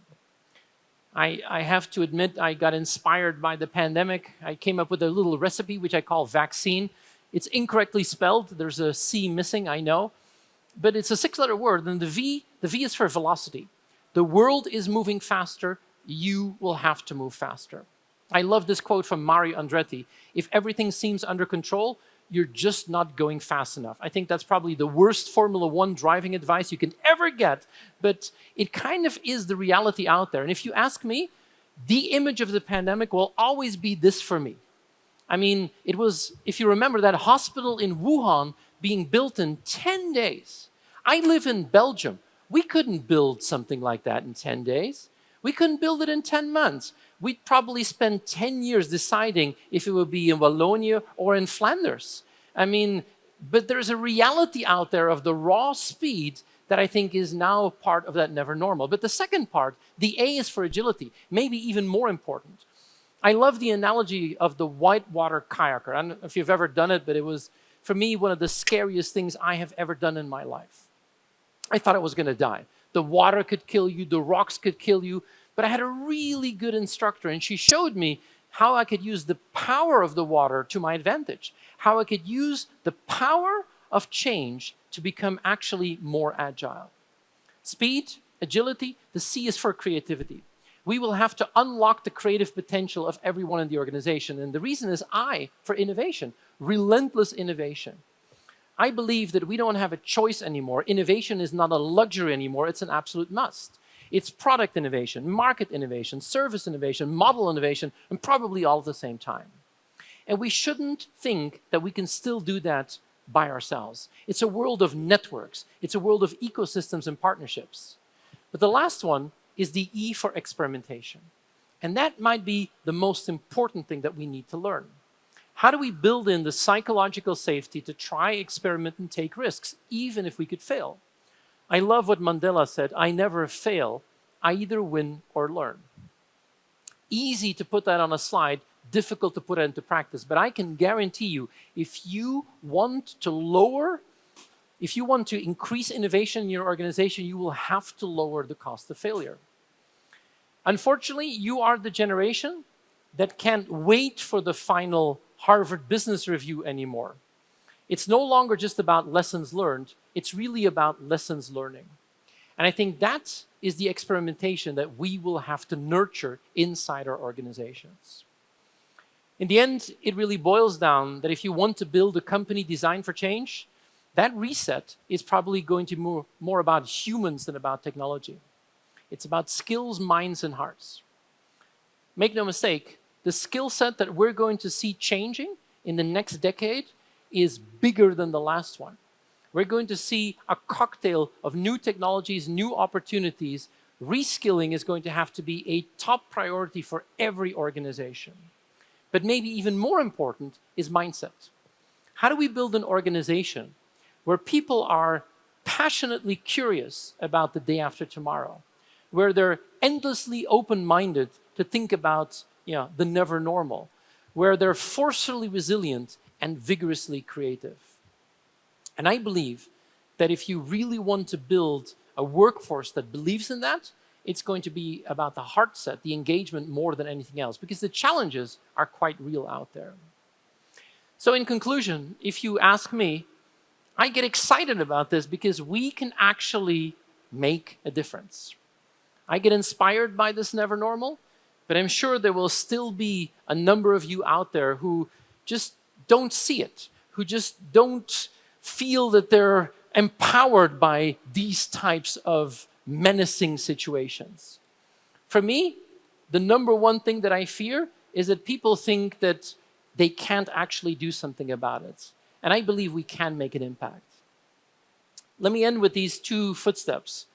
Speaker 2: I have to admit, I got inspired by the pandemic. I came up with a little recipe, which I call vaccine. It's incorrectly spelled. There's a C missing, I know. But it's a 6-letter word, and the V is for velocity. The world is moving faster. You will have to move faster. I love this quote from Mario Andretti. If everything seems under control, you're just not going fast enough. I think that's probably the worst Formula One driving advice you can ever get, but it kind of is the reality out there. And if you ask me, the image of the pandemic will always be this for me. I mean, it was, if you remember, that hospital in Wuhan being built in 10 days. I live in Belgium. We couldn't build something like that in 10 days. We couldn't build it in 10 months. We'd probably spend 10 years deciding if it would be in Wallonia or in Flanders. I mean, but there's a reality out there of the raw speed that I think is now part of that never normal. But the second part, the A, is for agility, maybe even more important. I love the analogy of the whitewater kayaker. I don't know if you've ever done it, but it was, for me, one of the scariest things I have ever done in my life. I thought I was going to die. The water could kill you, the rocks could kill you, but I had a really good instructor, and she showed me how I could use the power of the water to my advantage, how I could use the power of change to become actually more agile. Speed, agility, the C is for creativity. We will have to unlock the creative potential of everyone in the organization, and the reason is I for innovation, relentless innovation. I believe that we don't have a choice anymore. Innovation is not a luxury anymore, it's an absolute must. It's product innovation, market innovation, service innovation, model innovation, and probably all at the same time. And we shouldn't think that we can still do that by ourselves. It's a world of networks. It's a world of ecosystems and partnerships. But the last one is the E for experimentation. And that might be the most important thing that we need to learn. How do we build in the psychological safety to try, experiment, and take risks, even if we could fail? I love what Mandela said, I never fail, I either win or learn. Easy to put that on a slide, difficult to put it into practice, but I can guarantee you, if you want to lower If you want to increase innovation in your organization, you will have to lower the cost of failure. Unfortunately, you are the generation that can't wait for the final Harvard Business Review anymore. It's no longer just about lessons learned, it's really about lessons learning. And I think that is the experimentation that we will have to nurture inside our organizations. In the end, it really boils down that if you want to build a company designed for change, that reset is probably going to be more about humans than about technology. It's about skills, minds, and hearts. Make no mistake, the skill set that we're going to see changing in the next decade is bigger than the last one. We're going to see a cocktail of new technologies, new opportunities. Reskilling is going to have to be a top priority for every organization. But maybe even more important is mindset. How do we build an organization where people are passionately curious about the day after tomorrow, where they're endlessly open-minded to think about the never normal, where they're forcefully resilient and vigorously creative? And I believe that if you really want to build a workforce that believes in that, it's going to be about the heart set, the engagement more than anything else, because the challenges are quite real out there. So in conclusion, if you ask me, I get excited about this because we can actually make a difference. I get inspired by this never normal, but I'm sure there will still be a number of you out there who just don't see it, who just don't feel that they're empowered by these types of menacing situations. For me, the number one thing that I fear is that people think that they can't actually do something about it. And I believe we can make an impact. Let me end with these two footsteps.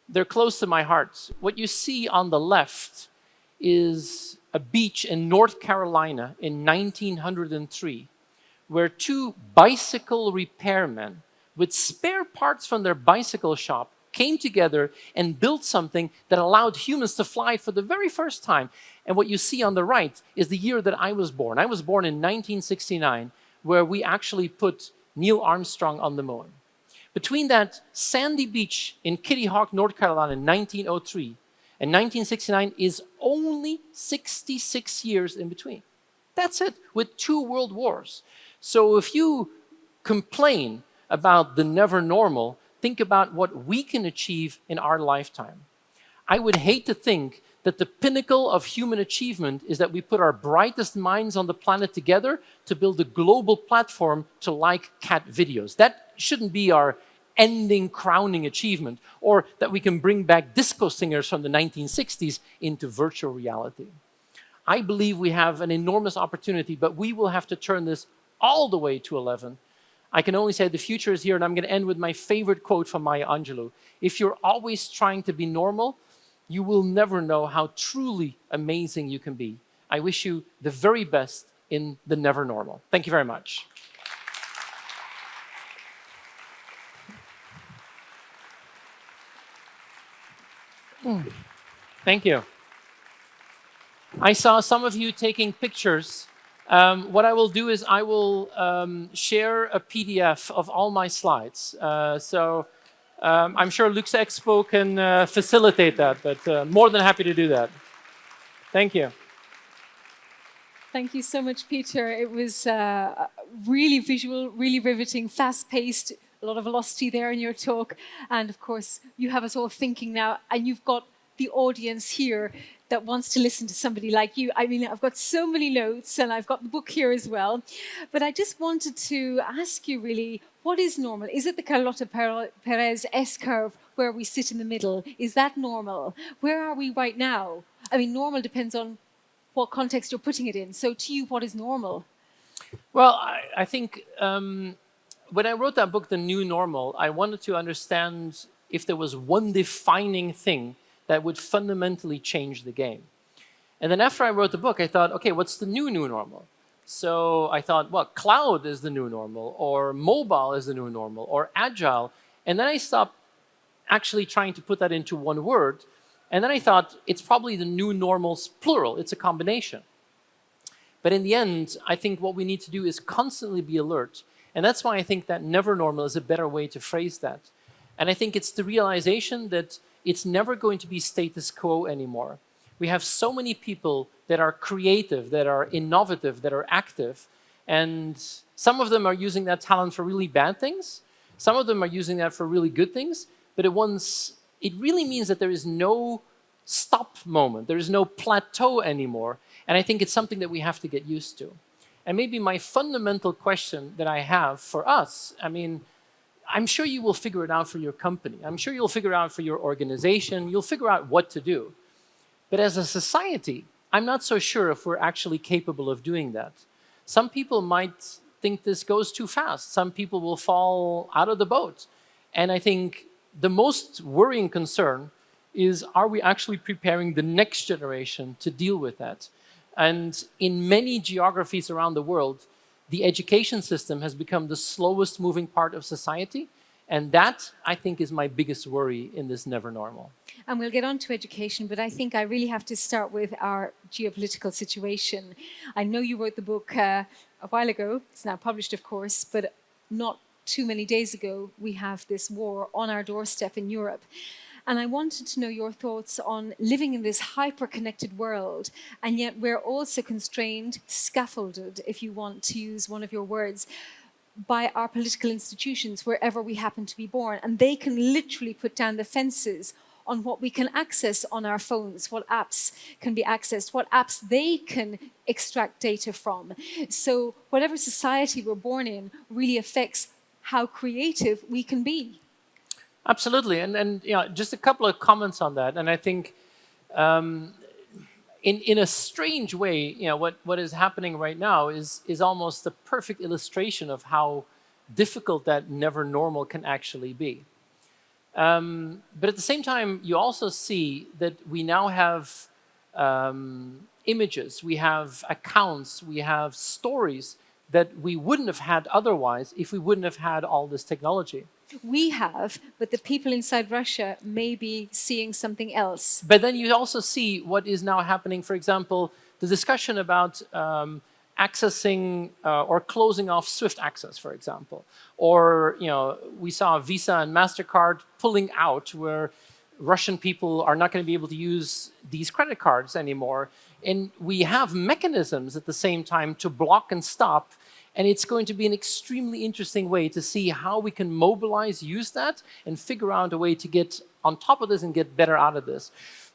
Speaker 2: They're close to my heart. What you see on the left is a beach in North Carolina in 1903, where two bicycle repairmen with spare parts from their bicycle shop came together and built something that allowed humans to fly for the very first time. And what you see on the right is the year that I was born. I was born in 1969, where we actually put Neil Armstrong on the moon. Between that sandy beach in Kitty Hawk, North Carolina in 1903 and 1969 is only 66 years in between. That's it, with 2 world wars. So if you complain about the never normal, think about what we can achieve in our lifetime. I would hate to think that the pinnacle of human achievement is that we put our brightest minds on the planet together to build a global platform to like cat videos. That shouldn't be our ending, crowning achievement, or that we can bring back disco singers from the 1960s into virtual reality. I believe we have an enormous opportunity, but we will have to turn this all the way to 11. I can only say the future is here, and I'm going to end with my favorite quote from Maya Angelou. If you're always trying to be normal, you will never know how truly amazing you can be. I wish you the very best in the never normal. Thank you very much. Thank you. I saw some of you taking pictures. What I will do is I will share a PDF of all my slides. I'm sure Lux Expo can facilitate that, but more than happy to do that. Thank you.
Speaker 1: Thank you so much, Peter. It was really visual, really riveting, fast-paced, a lot of velocity there in your talk. And of course, you have us all thinking now, and you've got the audience here that wants to listen to somebody like you. I mean, I've got so many notes, and I've got the book here as well. But I just wanted to ask you really, what is normal? Is it the Carlota Perez S-curve where we sit in the middle? Is that normal? Where are we right now? I mean, normal depends on what context you're putting it in. So to you, what is normal?
Speaker 2: Well, I think when I wrote that book, The New Normal, I wanted to understand if there was one defining thing that would fundamentally change the game. And then after I wrote the book, I thought, okay, what's the new normal? So I thought, well, cloud is the new normal, or mobile is the new normal, or agile. And then I stopped actually trying to put that into one word. And then I thought, it's probably the new normal's plural. It's a combination. But in the end, I think what we need to do is constantly be alert And that's why I think that never normal is a better way to phrase that. And I think it's the realization that it's never going to be status quo anymore. We have so many people that are creative, that are innovative, that are active, and some of them are using that talent for really bad things. Some of them are using that for really good things. But it really means that there is no stop moment. There is no plateau anymore. And I think it's something that we have to get used to. And maybe my fundamental question that I have for us, I mean, I'm sure you will figure it out for your company. I'm sure you'll figure it out for your organization. You'll figure out what to do. But as a society, I'm not so sure if we're actually capable of doing that. Some people might think this goes too fast. Some people will fall out of the boat. And I think the most worrying concern is, are we actually preparing the next generation to deal with that? And in many geographies around the world, the education system has become the slowest moving part of society. And that, I think, is my biggest worry in this never normal.
Speaker 1: And we'll get on to education, but I think I really have to start with our geopolitical situation. I know you wrote the book a while ago. It's now published, of course, but not too many days ago, we have this war on our doorstep in Europe. And I wanted to know your thoughts on living in this hyper-connected world, and yet we're also constrained, scaffolded, if you want to use one of your words, by our political institutions wherever we happen to be born. And they can literally put down the fences on what we can access on our phones, what apps can be accessed, what apps they can extract data from. So whatever society we're born in really affects how creative we can be.
Speaker 2: Absolutely. And you know, just a couple of comments on that. And I think in a strange way, you know, what is happening right now is almost a perfect illustration of how difficult that never normal can actually be. But at the same time, you also see that we now have images, we have accounts, we have stories that we wouldn't have had otherwise if we wouldn't have had all this technology.
Speaker 1: We have, but the people inside Russia may be seeing something else.
Speaker 2: But then you also see what is now happening, for example, the discussion about accessing or closing off SWIFT access, for example. Or, you know, we saw Visa and MasterCard pulling out where Russian people are not going to be able to use these credit cards anymore. And we have mechanisms at the same time to block and stop. And it's going to be an extremely interesting way to see how we can mobilize, use that, and figure out a way to get on top of this and get better out of this.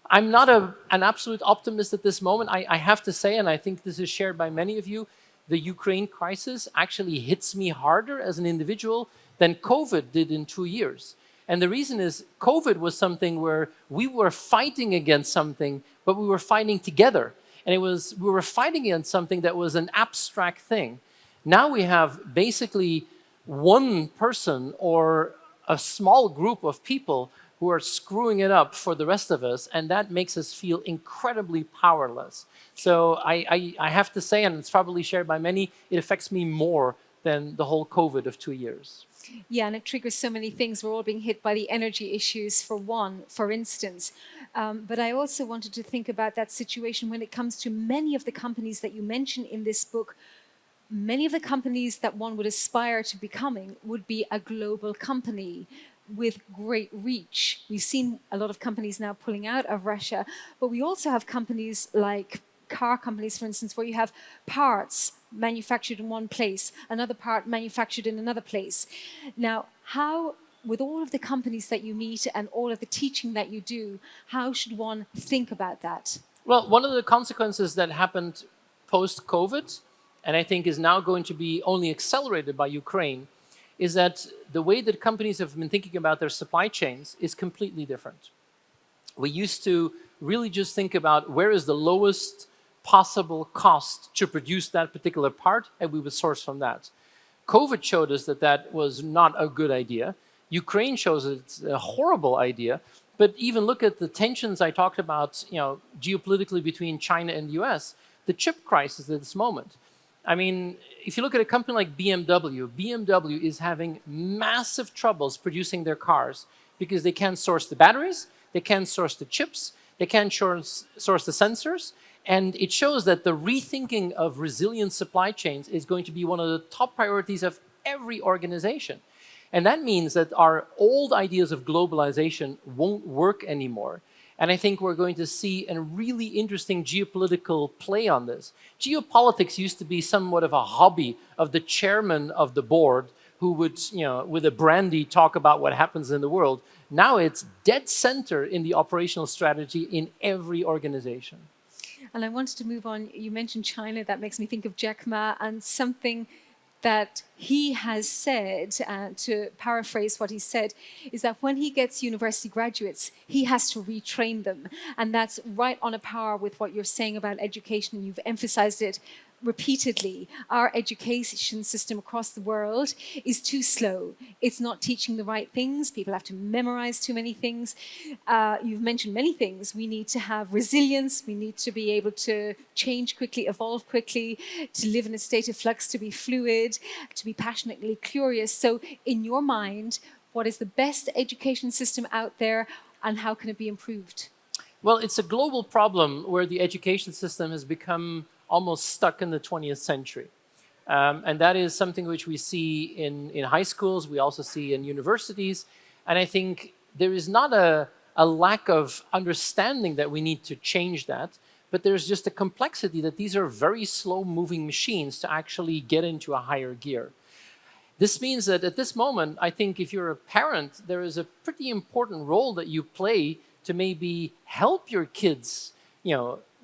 Speaker 2: I'm not an absolute optimist at this moment. I have to say, and I think this is shared by many of you, the Ukraine crisis actually hits me harder as an individual than COVID did in 2 years. And the reason is COVID was something where we were fighting against something, but we were fighting together. And we were fighting against something that was an abstract thing. Now we have basically one person or a small group of people who are screwing it up for the rest of us, and that makes us feel incredibly powerless. So I have to say, and it's probably shared by many, it affects me more than the whole COVID of 2 years.
Speaker 1: Yeah, and it triggers so many things. We're all being hit by the energy issues, for instance. But I also wanted to think about that situation when it comes to many of the companies that you mention in this book. Many of the companies that one would aspire to becoming would be a global company with great reach. We've seen a lot of companies now pulling out of Russia, but we also have companies like car companies, for instance, where you have parts manufactured in one place, another part manufactured in another place. Now, how, with all of the companies that you meet and all of the teaching that you do, how should one think about that?
Speaker 2: Well, one of the consequences that happened post-COVID, and I think is now going to be only accelerated by Ukraine, is that the way that companies have been thinking about their supply chains is completely different. We used to really just think about where is the lowest possible cost to produce that particular part, and we would source from that. COVID showed us that that was not a good idea. Ukraine shows it's a horrible idea. But even look at the tensions I talked about, you know, geopolitically between China and the US, the chip crisis at this moment. I mean, if you look at a company like BMW, BMW is having massive troubles producing their cars because they can't source the batteries, they can't source the chips, they can't source the sensors. And it shows that the rethinking of resilient supply chains is going to be one of the top priorities of every organization. And that means that our old ideas of globalization won't work anymore. And I think we're going to see a really interesting geopolitical play on this. Geopolitics used to be somewhat of a hobby of the chairman of the board who would, with a brandy, talk about what happens in the world. Now it's dead center in the operational strategy in every organization.
Speaker 1: And I wanted to move on. You mentioned China. That makes me think of Jack Ma and something that he has said, to paraphrase what he said, is that when he gets university graduates, he has to retrain them. And that's right on a par with what you're saying about education. And you've emphasized it repeatedly. Our education system across the world is too slow. It's not teaching the right things. People have to memorize too many things. You've mentioned many things. We need to have resilience. We need to be able to change quickly, evolve quickly, to live in a state of flux, to be fluid, to be passionately curious. So in your mind, what is the best education system out there and how can it be improved?
Speaker 2: Well, it's a global problem where the education system has become almost stuck in the 20th century. And that is something which we see in high schools, we also see in universities. And I think there is not a lack of understanding that we need to change that, but there's just a complexity that these are very slow-moving machines to actually get into a higher gear. This means that at this moment, I think if you're a parent, there is a pretty important role that you play to maybe help your kids,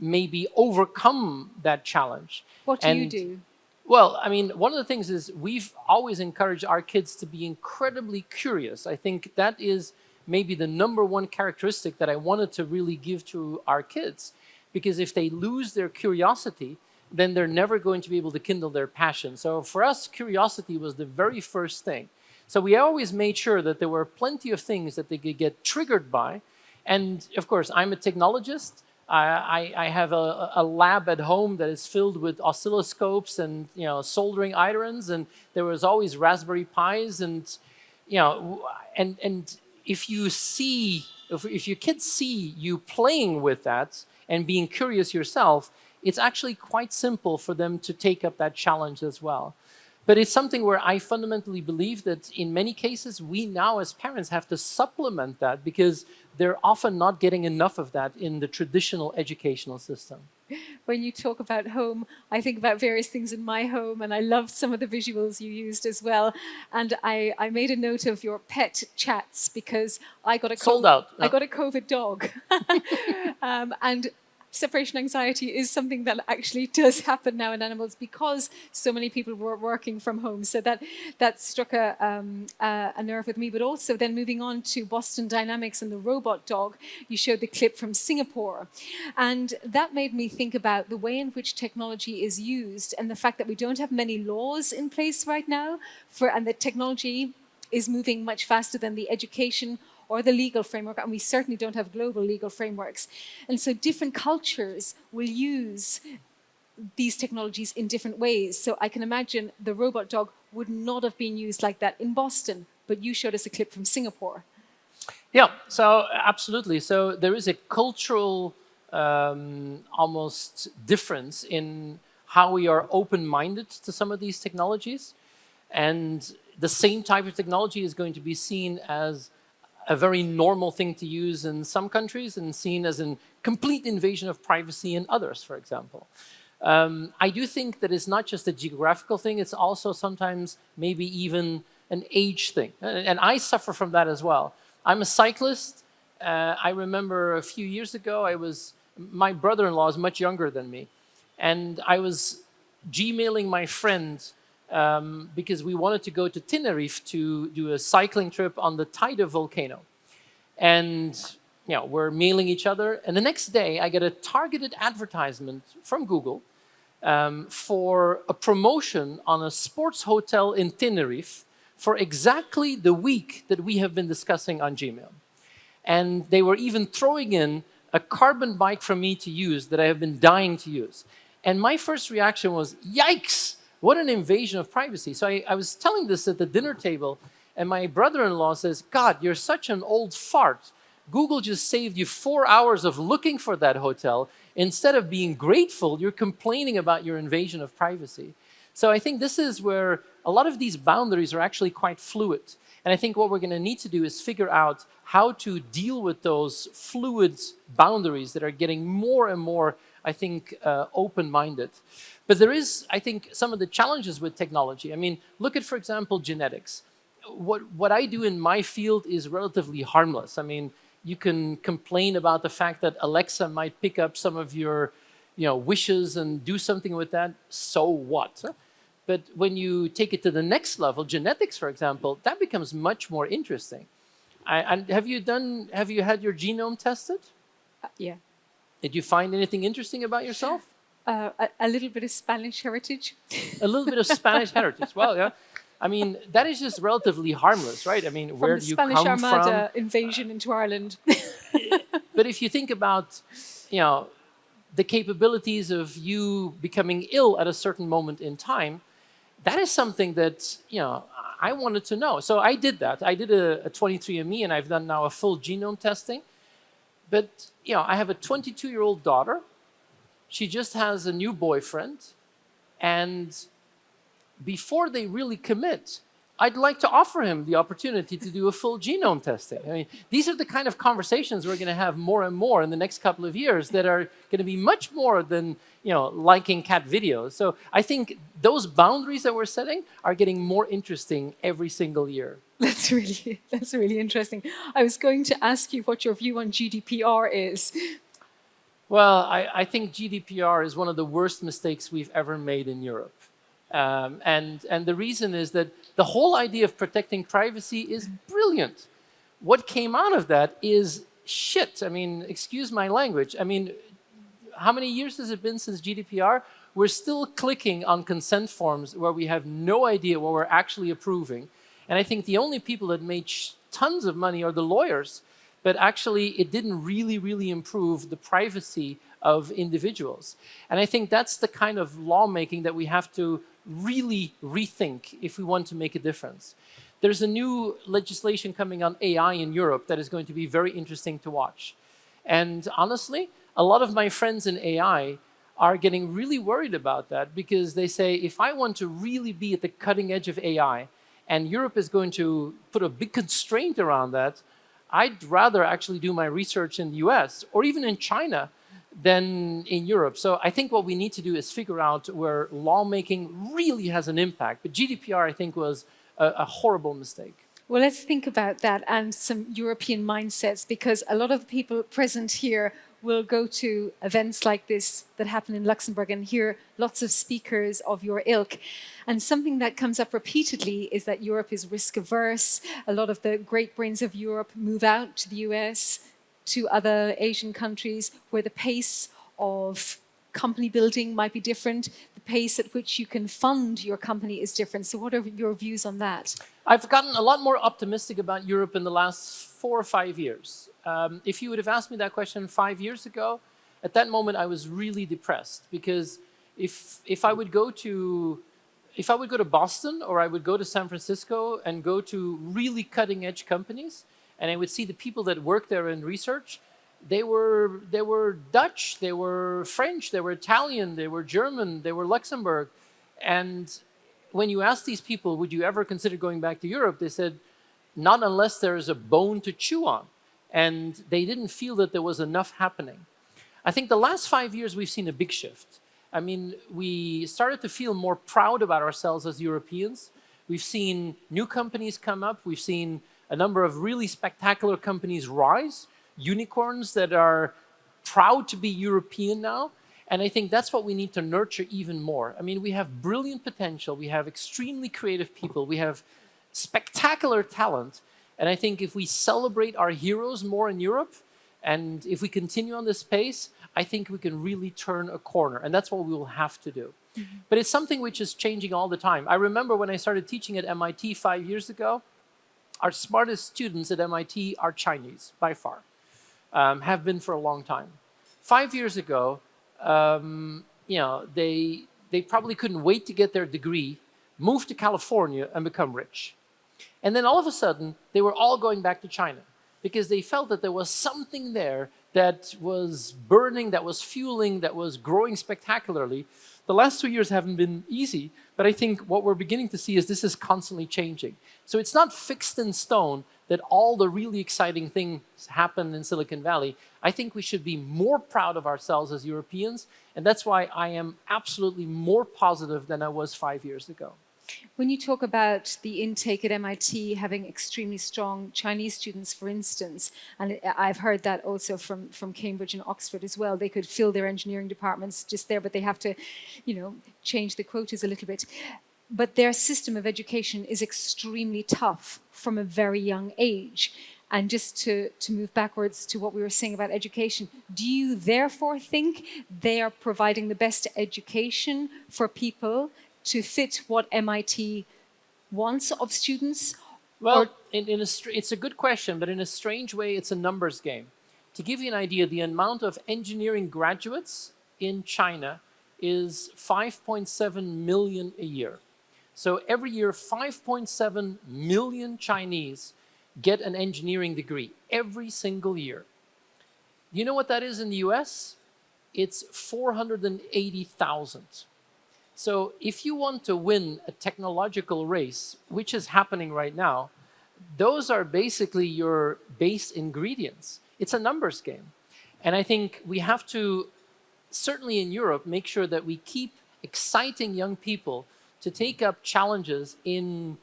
Speaker 2: maybe overcome that challenge.
Speaker 1: What do you do?
Speaker 2: Well, I mean, one of the things is we've always encouraged our kids to be incredibly curious. I think that is maybe the number one characteristic that I wanted to really give to our kids. Because if they lose their curiosity, then they're never going to be able to kindle their passion. So for us, curiosity was the very first thing. So we always made sure that there were plenty of things that they could get triggered by. And of course, I'm a technologist. I have a lab at home that is filled with oscilloscopes and soldering irons, and there was always Raspberry Pis, and and if your kids see you playing with that and being curious yourself, it's actually quite simple for them to take up that challenge as well. But it's something where I fundamentally believe that in many cases, we now as parents have to supplement that because they're often not getting enough of that in the traditional educational system.
Speaker 1: When you talk about home, I think about various things in my home, and I loved some of the visuals you used as well. And I made a note of your pet chats because I got a
Speaker 2: sold out.
Speaker 1: I got a COVID dog, and separation anxiety is something that actually does happen now in animals because so many people were working from home. So that struck a nerve with me. But also then moving on to Boston Dynamics and the robot dog, you showed the clip from Singapore. And that made me think about the way in which technology is used and the fact that we don't have many laws in place right now, and that technology is moving much faster than the education or the legal framework, and we certainly don't have global legal frameworks. And so different cultures will use these technologies in different ways. So I can imagine the robot dog would not have been used like that in Boston, but you showed us a clip from Singapore.
Speaker 2: Yeah, so absolutely. So there is a cultural almost difference in how we are open-minded to some of these technologies. And the same type of technology is going to be seen as a very normal thing to use in some countries and seen as a complete invasion of privacy in others, for example. I do think that it's not just a geographical thing, it's also sometimes maybe even an age thing. And I suffer from that as well. I'm a cyclist. I remember a few years ago, my brother-in-law is much younger than me. And I was Gmailing my friend because we wanted to go to Tenerife to do a cycling trip on the Teide volcano. And we're mailing each other. And the next day, I get a targeted advertisement from Google for a promotion on a sports hotel in Tenerife for exactly the week that we have been discussing on Gmail. And they were even throwing in a carbon bike for me to use that I have been dying to use. And my first reaction was, yikes! What an invasion of privacy. So I was telling this at the dinner table, and my brother-in-law says, God, you're such an old fart. Google just saved you 4 hours of looking for that hotel. Instead of being grateful, you're complaining about your invasion of privacy. So I think this is where a lot of these boundaries are actually quite fluid. And I think what we're going to need to do is figure out how to deal with those fluid boundaries that are getting more and more, I think, open-minded. But there is, I think, some of the challenges with technology. I mean, look at, for example, genetics. What I do in my field is relatively harmless. I mean, you can complain about the fact that Alexa might pick up some of your wishes and do something with that. So what? But when you take it to the next level, genetics, for example, that becomes much more interesting. And have you had your genome tested?
Speaker 1: Yeah.
Speaker 2: Did you find anything interesting about yourself?
Speaker 1: A little bit of Spanish heritage.
Speaker 2: A little bit of Spanish heritage. Well, yeah. I mean, that is just relatively harmless, right? I mean, where do you come from?
Speaker 1: From the Spanish Armada invasion into Ireland.
Speaker 2: But if you think about, the capabilities of you becoming ill at a certain moment in time, that is something that, I wanted to know. So I did that. I did a 23andMe, and I've done now a full genome testing. But, I have a 22-year-old daughter. She just has a new boyfriend. And before they really commit, I'd like to offer him the opportunity to do a full genome testing. I mean, these are the kind of conversations we're going to have more and more in the next couple of years that are going to be much more than, liking cat videos. So I think those boundaries that we're setting are getting more interesting every single year.
Speaker 1: That's really interesting. I was going to ask you what your view on GDPR is.
Speaker 2: Well, I think GDPR is one of the worst mistakes we've ever made in Europe. And the reason is that the whole idea of protecting privacy is brilliant. What came out of that is shit. I mean, excuse my language. I mean, how many years has it been since GDPR? We're still clicking on consent forms where we have no idea what we're actually approving. And I think the only people that made tons of money are the lawyers. But actually, it didn't really improve the privacy of individuals. And I think that's the kind of lawmaking that we have to really rethink if we want to make a difference. There's a new legislation coming on AI in Europe that is going to be very interesting to watch. And honestly, a lot of my friends in AI are getting really worried about that because they say, if I want to really be at the cutting edge of AI, and Europe is going to put a big constraint around that, I'd rather actually do my research in the US or even in China than in Europe. So I think what we need to do is figure out where lawmaking really has an impact. But GDPR, I think, was a horrible mistake.
Speaker 1: Well, let's think about that and some European mindsets, because a lot of people present here will go to events like this that happen in Luxembourg and hear lots of speakers of your ilk. And something that comes up repeatedly is that Europe is risk averse. A lot of the great brains of Europe move out to the US, to other Asian countries where the pace of company building might be different. The pace at which you can fund your company is different. So what are your views on that?
Speaker 2: I've gotten a lot more optimistic about Europe in the last 4 or 5 years. If you would have asked me that question 5 years ago, at that moment I was really depressed, because if I would go to Boston, or I would go to San Francisco and go to really cutting edge companies, and I would see the people that work there in research, they were Dutch, they were French, they were Italian, they were German, they were Luxembourg. And when you ask these people, would you ever consider going back to Europe? They said, not unless there is a bone to chew on. And they didn't feel that there was enough happening. I think the last 5 years we've seen a big shift. I mean, we started to feel more proud about ourselves as Europeans. We've seen new companies come up. We've seen a number of really spectacular companies rise, unicorns that are proud to be European now. And I think that's what we need to nurture even more. I mean, we have brilliant potential. We have extremely creative people. We have spectacular talent. And I think if we celebrate our heroes more in Europe, and if we continue on this pace, I think we can really turn a corner. And that's what we will have to do. Mm-hmm. But it's something which is changing all the time. I remember when I started teaching at MIT 5 years ago, our smartest students at MIT are Chinese, by far, have been for a long time. 5 years ago, they probably couldn't wait to get their degree, move to California, and become rich. And then all of a sudden, they were all going back to China because they felt that there was something there that was burning, that was fueling, that was growing spectacularly, The last 2 years haven't been easy, but I think what we're beginning to see is this is constantly changing. So it's not fixed in stone that all the really exciting things happen in Silicon Valley. I think we should be more proud of ourselves as Europeans, and that's why I am absolutely more positive than I was 5 years ago.
Speaker 1: When you talk about the intake at MIT having extremely strong Chinese students, for instance, and I've heard that also from Cambridge and Oxford as well, they could fill their engineering departments just there, but they have to, change the quotas a little bit. But their system of education is extremely tough from a very young age. And just to move backwards to what we were saying about education, do you therefore think they are providing the best education for people to fit what MIT wants of students?
Speaker 2: Well, it's a good question, but in a strange way, it's a numbers game. To give you an idea, the amount of engineering graduates in China is 5.7 million a year. So every year, 5.7 million Chinese get an engineering degree every single year. You know what that is in the US? It's 480,000. So if you want to win a technological race, which is happening right now, those are basically your base ingredients. It's a numbers game. And I think we have to, certainly in Europe, make sure that we keep exciting young people to take up challenges in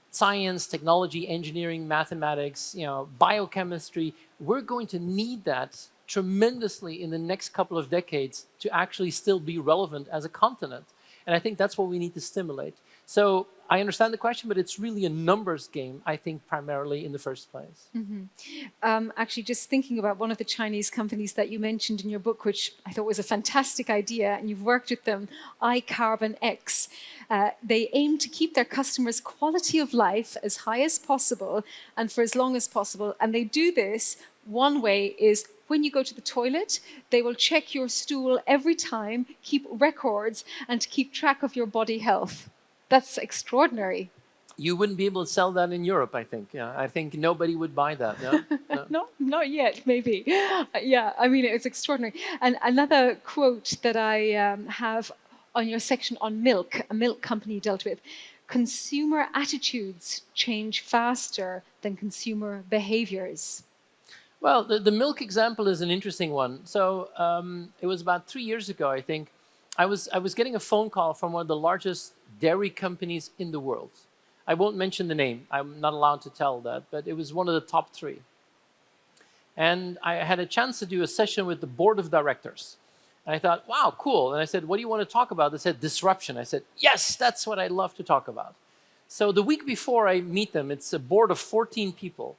Speaker 2: science, technology, engineering, mathematics, biochemistry. We're going to need that tremendously in the next couple of decades to actually still be relevant as a continent. And I think that's what we need to stimulate. So I understand the question, but it's really a numbers game, I think, primarily in the first place.
Speaker 1: Actually, just thinking about one of the Chinese companies that you mentioned in your book, which I thought was a fantastic idea, and you've worked with them, iCarbon X. They aim to keep their customers' quality of life as high as possible and for as long as possible. And they do this, one way is when you go to the toilet, they will check your stool every time, keep records, and keep track of your body health. That's extraordinary.
Speaker 2: You wouldn't be able to sell that in Europe, I think. Yeah, I think nobody would buy that. No?
Speaker 1: No, not yet, maybe. Yeah, I mean, it's extraordinary. And another quote that I have on your section on milk, a milk company you dealt with. Consumer attitudes change faster than consumer behaviors.
Speaker 2: Well, the milk example is an interesting one. So it was about 3 years ago, I think. I was getting a phone call from one of the largest dairy companies in the world. I won't mention the name. I'm not allowed to tell that, but it was one of the top 3. And I had a chance to do a session with the board of directors. And I thought, wow, cool. And I said, what do you want to talk about? They said, disruption. I said, yes, that's what I love to talk about. So the week before I meet them, it's a board of 14 people.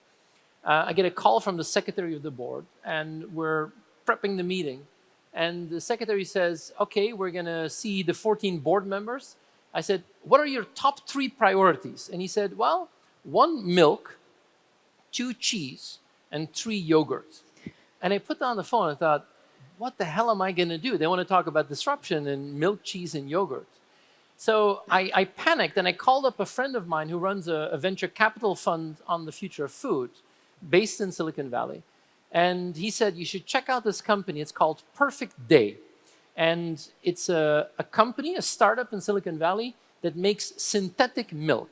Speaker 2: I get a call from the secretary of the board, and we're prepping the meeting. And the secretary says, okay, we're going to see the 14 board members. I said, what are your top 3 priorities? And he said, well, 1 milk, 2 cheese, and 3 yogurt. And I put down the phone and thought, what the hell am I going to do? They want to talk about disruption and milk, cheese, and yogurt. So I panicked, and I called up a friend of mine who runs a venture capital fund on the future of food based in Silicon Valley. And he said, you should check out this company. It's called Perfect Day. And it's a company, a startup in Silicon Valley that makes synthetic milk.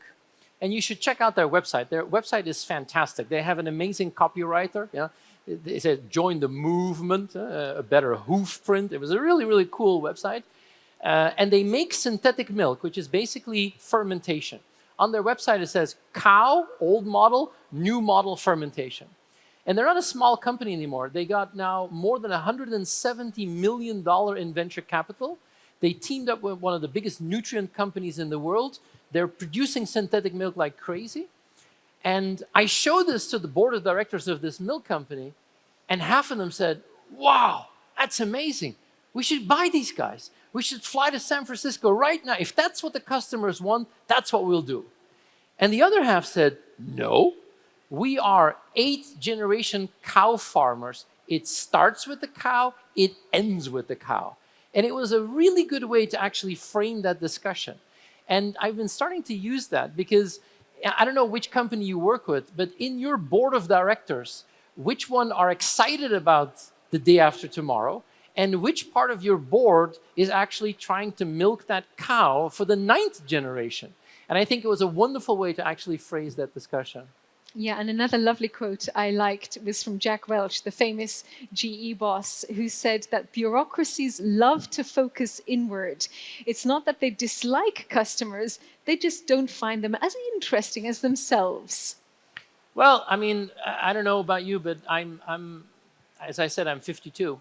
Speaker 2: And you should check out their website. Their website is fantastic. They have an amazing copywriter. They said, join the movement, a better hoof print. It was a really, really cool website. And they make synthetic milk, which is basically fermentation. On their website, it says cow, old model, new model fermentation. And they're not a small company anymore. They got now more than $170 million in venture capital. They teamed up with one of the biggest nutrient companies in the world. They're producing synthetic milk like crazy. And I showed this to the board of directors of this milk company, and half of them said, wow, that's amazing. We should buy these guys. We should fly to San Francisco right now. If that's what the customers want, that's what we'll do. And the other half said, no, we are 8th generation cow farmers. It starts with the cow, it ends with the cow. And it was a really good way to actually frame that discussion. And I've been starting to use that because I don't know which company you work with, but in your board of directors, which one are excited about the day after tomorrow and which part of your board is actually trying to milk that cow for the 9th generation. And I think it was a wonderful way to actually phrase that discussion.
Speaker 1: Yeah, and another lovely quote I liked was from Jack Welch, the famous GE boss, who said that bureaucracies love to focus inward. It's not that they dislike customers, they just don't find them as interesting as themselves.
Speaker 2: Well, I mean, I don't know about you, but as I said, I'm 52.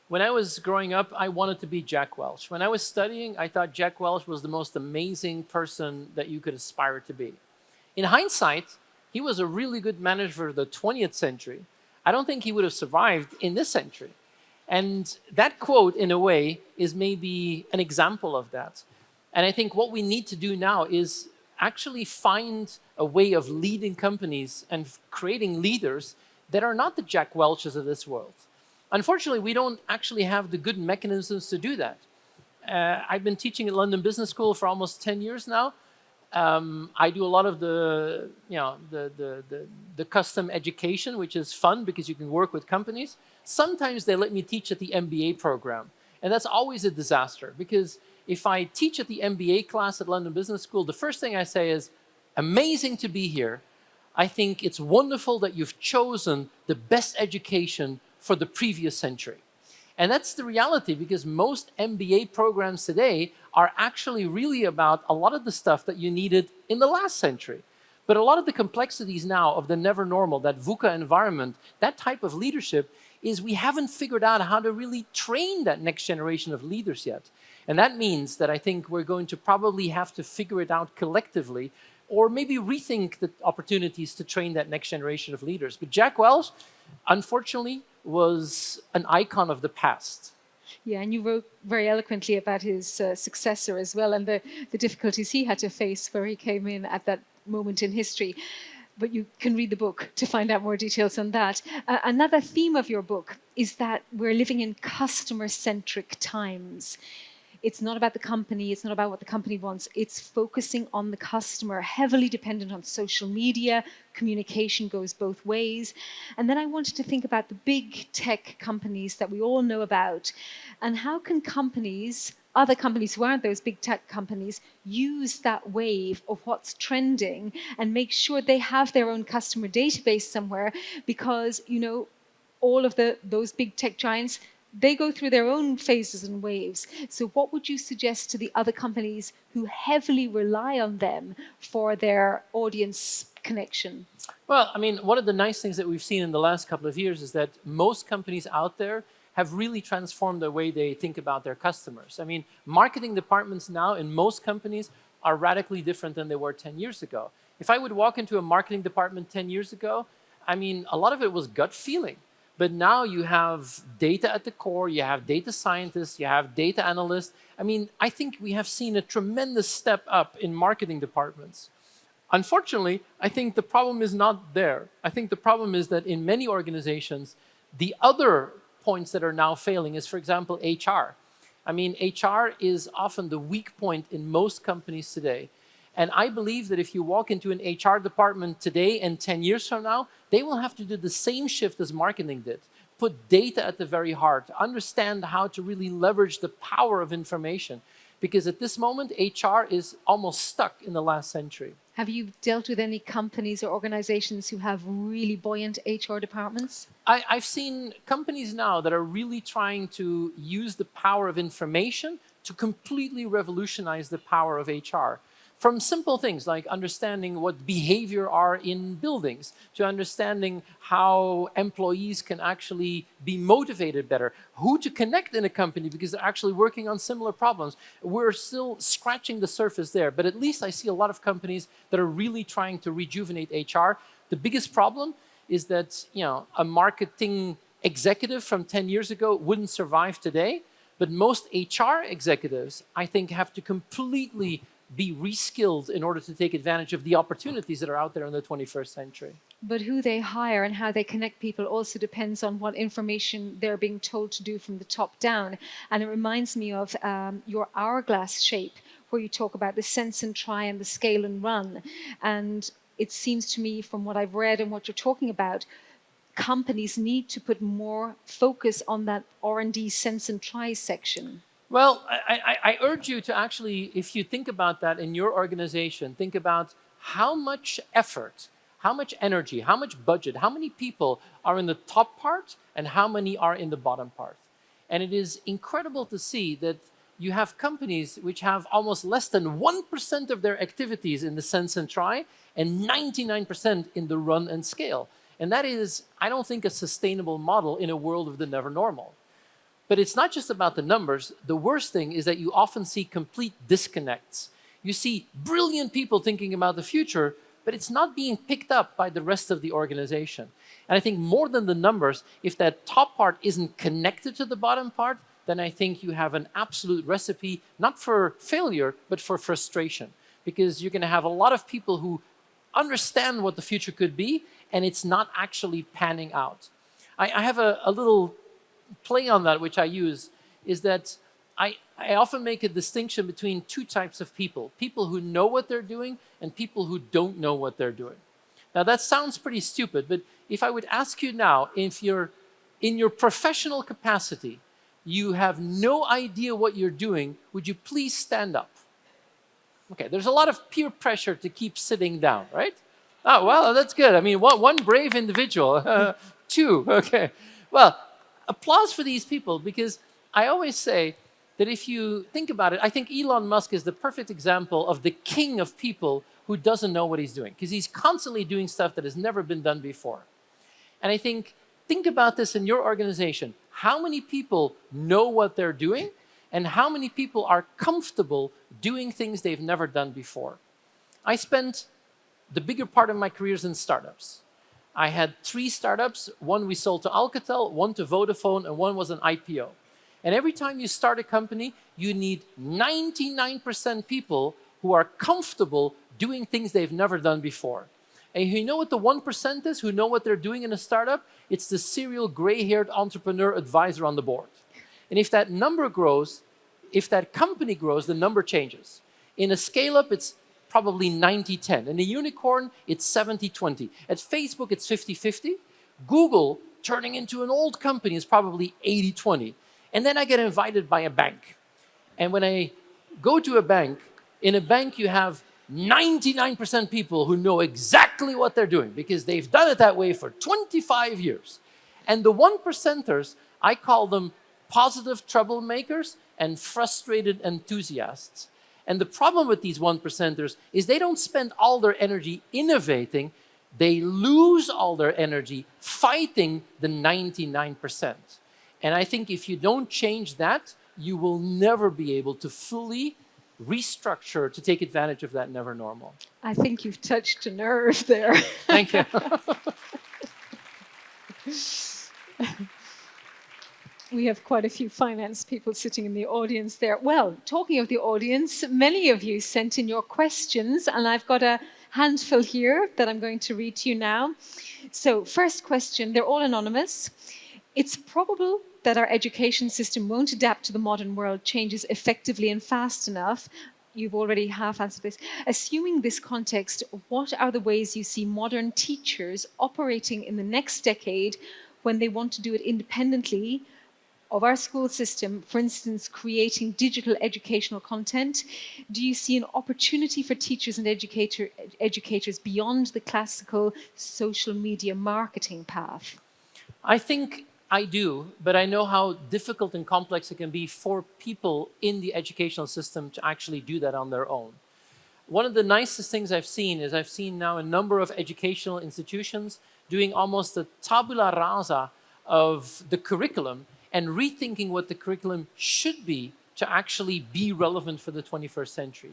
Speaker 2: When I was growing up, I wanted to be Jack Welch. When I was studying, I thought Jack Welch was the most amazing person that you could aspire to be. In hindsight, he was a really good manager of the 20th century. I don't think he would have survived in this century. And that quote, in a way, is maybe an example of that. And I think what we need to do now is actually find a way of leading companies and creating leaders that are not the Jack Welches of this world. Unfortunately, we don't actually have the good mechanisms to do that. I've been teaching at London Business School for almost 10 years now. I do a lot of the custom education, which is fun because you can work with companies. Sometimes they let me teach at the MBA program, and that's always a disaster because if I teach at the MBA class at London Business School, the first thing I say is, amazing to be here. I think it's wonderful that you've chosen the best education for the previous century. And that's the reality because most MBA programs today are actually really about a lot of the stuff that you needed in the last century. But a lot of the complexities now of the never normal, that VUCA environment, that type of leadership is we haven't figured out how to really train that next generation of leaders yet. And that means that I think we're going to probably have to figure it out collectively or maybe rethink the opportunities to train that next generation of leaders. But Jack Welch, unfortunately, was an icon of the past.
Speaker 1: Yeah, and you wrote very eloquently about his successor as well and the difficulties he had to face where he came in at that moment in history. But you can read the book to find out more details on that. Another theme of your book is that we're living in customer-centric times. It's not about the company, it's not about what the company wants, it's focusing on the customer, heavily dependent on social media, communication goes both ways. And then I wanted to think about the big tech companies that we all know about, and how can companies, other companies who aren't those big tech companies, use that wave of what's trending and make sure they have their own customer database somewhere because, you know, all of those big tech giants, they go through their own phases and waves. So what would you suggest to the other companies who heavily rely on them for their audience connection?
Speaker 2: Well, I mean, one of the nice things that we've seen in the last couple of years is that most companies out there have really transformed the way they think about their customers. I mean, marketing departments now in most companies are radically different than they were 10 years ago. If I would walk into a marketing department 10 years ago, I mean, a lot of it was gut feeling. But now you have data at the core, you have data scientists, you have data analysts. I mean, I think we have seen a tremendous step up in marketing departments. Unfortunately, I think the problem is not there. I think the problem is that in many organizations, the other points that are now failing is, for example, HR. I mean, HR is often the weak point in most companies today. And I believe that if you walk into an HR department today and 10 years from now, they will have to do the same shift as marketing did. Put data at the very heart, understand how to really leverage the power of information. Because at this moment, HR is almost stuck in the last century.
Speaker 1: Have you dealt with any companies or organizations who have really buoyant HR departments?
Speaker 2: I've seen companies now that are really trying to use the power of information to completely revolutionize the power of HR. From simple things like understanding what behavior are in buildings, to understanding how employees can actually be motivated better, who to connect in a company because they're actually working on similar problems. We're still scratching the surface there, but at least I see a lot of companies that are really trying to rejuvenate HR. The biggest problem is that, you know, a marketing executive from 10 years ago wouldn't survive today, but most HR executives, I think, have to completely be reskilled in order to take advantage of the opportunities that are out there in the 21st century.
Speaker 1: But who they hire and how they connect people also depends on what information they're being told to do from the top down. And it reminds me of your hourglass shape, where you talk about the sense and try and the scale and run. And it seems to me, from what I've read and what you're talking about, companies need to put more focus on that R&D sense and try section?
Speaker 2: Well, I urge you to actually, if you think about that in your organization, think about how much effort, how much energy, how much budget, how many people are in the top part and how many are in the bottom part. And it is incredible to see that you have companies which have almost less than 1% of their activities in the sense and try and 99% in the run and scale. And that is, I don't think, a sustainable model in a world of the never normal. But it's not just about the numbers. The worst thing is that you often see complete disconnects. You see brilliant people thinking about the future, but it's not being picked up by the rest of the organization. And I think more than the numbers, if that top part isn't connected to the bottom part, then I think you have an absolute recipe, not for failure, but for frustration. Because you're going to have a lot of people who understand what the future could be, and it's not actually panning out. I have a little play on that, which I use, is that I often make a distinction between two types of people. People who know what they're doing and people who don't know what they're doing. Now that sounds pretty stupid, but if I would ask you now, if you're in your professional capacity, you have no idea what you're doing, would you please stand up? Okay, there's a lot of peer pressure to keep sitting down, right? Oh, well, that's good. I mean, one brave individual, two, okay. Well, applause for these people, because I always say that if you think about it, I think Elon Musk is the perfect example of the king of people who doesn't know what he's doing, because he's constantly doing stuff that has never been done before. And I think about this in your organization. How many people know what they're doing, and how many people are comfortable doing things they've never done before? I spent the bigger part of my careers in startups. I had 3 startups. One we sold to Alcatel, one to Vodafone, and one was an IPO. And every time you start a company, you need 99% people who are comfortable doing things they've never done before. And you know what the 1% is who know what they're doing in a startup? It's the serial gray-haired entrepreneur advisor on the board. And if that number grows, if that company grows, the number changes. In a scale-up, it's probably 90-10. In a unicorn, it's 70-20. At Facebook, it's 50-50. Google, turning into an old company, is probably 80-20. And then I get invited by a bank. And when I go to a bank, in a bank you have 99% people who know exactly what they're doing because they've done it that way for 25 years. And the 1%ers, I call them positive troublemakers and frustrated enthusiasts. And the problem with these 1%ers is they don't spend all their energy innovating. They lose all their energy fighting the 99%. And I think if you don't change that, you will never be able to fully restructure to take advantage of that never normal.
Speaker 1: I think you've touched a nerve there.
Speaker 2: Thank you.
Speaker 1: We have quite a few finance people sitting in the audience there. Well, talking of the audience, many of you sent in your questions, and I've got a handful here that I'm going to read to you now. So, first question, they're all anonymous. It's probable that our education system won't adapt to the modern world changes effectively and fast enough. You've already half answered this. Assuming this context, what are the ways you see modern teachers operating in the next decade when they want to do it independently of our school system, for instance, creating digital educational content? Do you see an opportunity for teachers and educators beyond the classical social media marketing path?
Speaker 2: I think I do, but I know how difficult and complex it can be for people in the educational system to actually do that on their own. One of the nicest things I've seen is I've seen now a number of educational institutions doing almost a tabula rasa of the curriculum and rethinking what the curriculum should be to actually be relevant for the 21st century.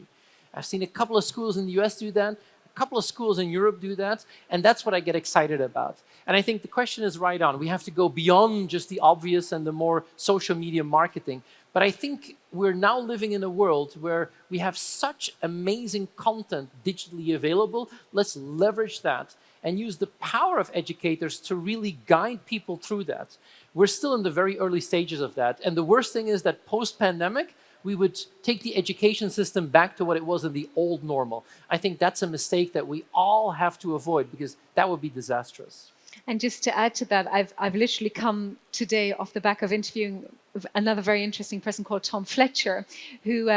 Speaker 2: I've seen a couple of schools in the US do that, a couple of schools in Europe do that, and that's what I get excited about. And I think the question is right on. We have to go beyond just the obvious and the more social media marketing. But I think we're now living in a world where we have such amazing content digitally available. Let's leverage that and use the power of educators to really guide people through that. We're still in the very early stages of that. And the worst thing is that post-pandemic, we would take the education system back to what it was in the old normal. I think that's a mistake that we all have to avoid because that would be disastrous.
Speaker 1: And just to add to that, I've literally come today off the back of interviewing another very interesting person called Tom Fletcher, who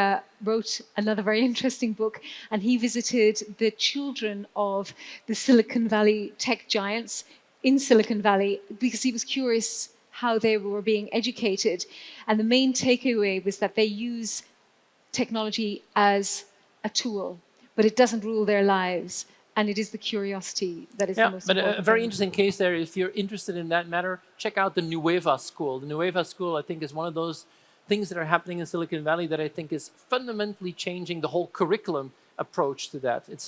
Speaker 1: wrote another very interesting book, and he visited the children of the Silicon Valley tech giants in Silicon Valley because he was curious how they were being educated. And the main takeaway was that they use technology as a tool, but it doesn't rule their lives. And it is the curiosity that is the most important.
Speaker 2: But a very interesting case there. If you're interested in that matter, check out the Nueva School. The Nueva School, I think, is one of those things that are happening in Silicon Valley that I think is fundamentally changing the whole curriculum approach to that. It's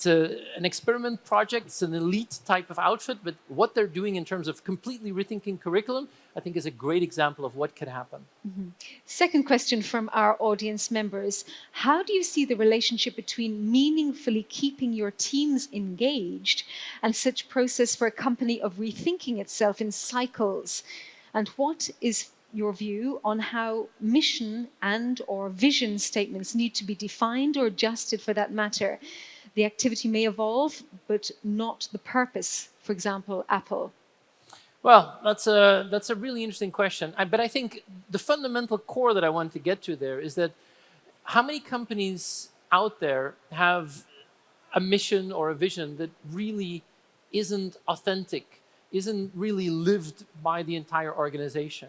Speaker 2: an experiment project. It's an elite type of outfit, but what they're doing in terms of completely rethinking curriculum, I think is a great example of what could happen.
Speaker 1: Mm-hmm. Second question from our audience members. How do you see the relationship between meaningfully keeping your teams engaged and such process for a company of rethinking itself in cycles? And what is your view on how mission and or vision statements need to be defined or adjusted for that matter? The activity may evolve, but not the purpose, for example, Apple.
Speaker 2: Well, that's a really interesting question. But I think the fundamental core that I want to get to there is that how many companies out there have a mission or a vision that really isn't authentic, isn't really lived by the entire organization?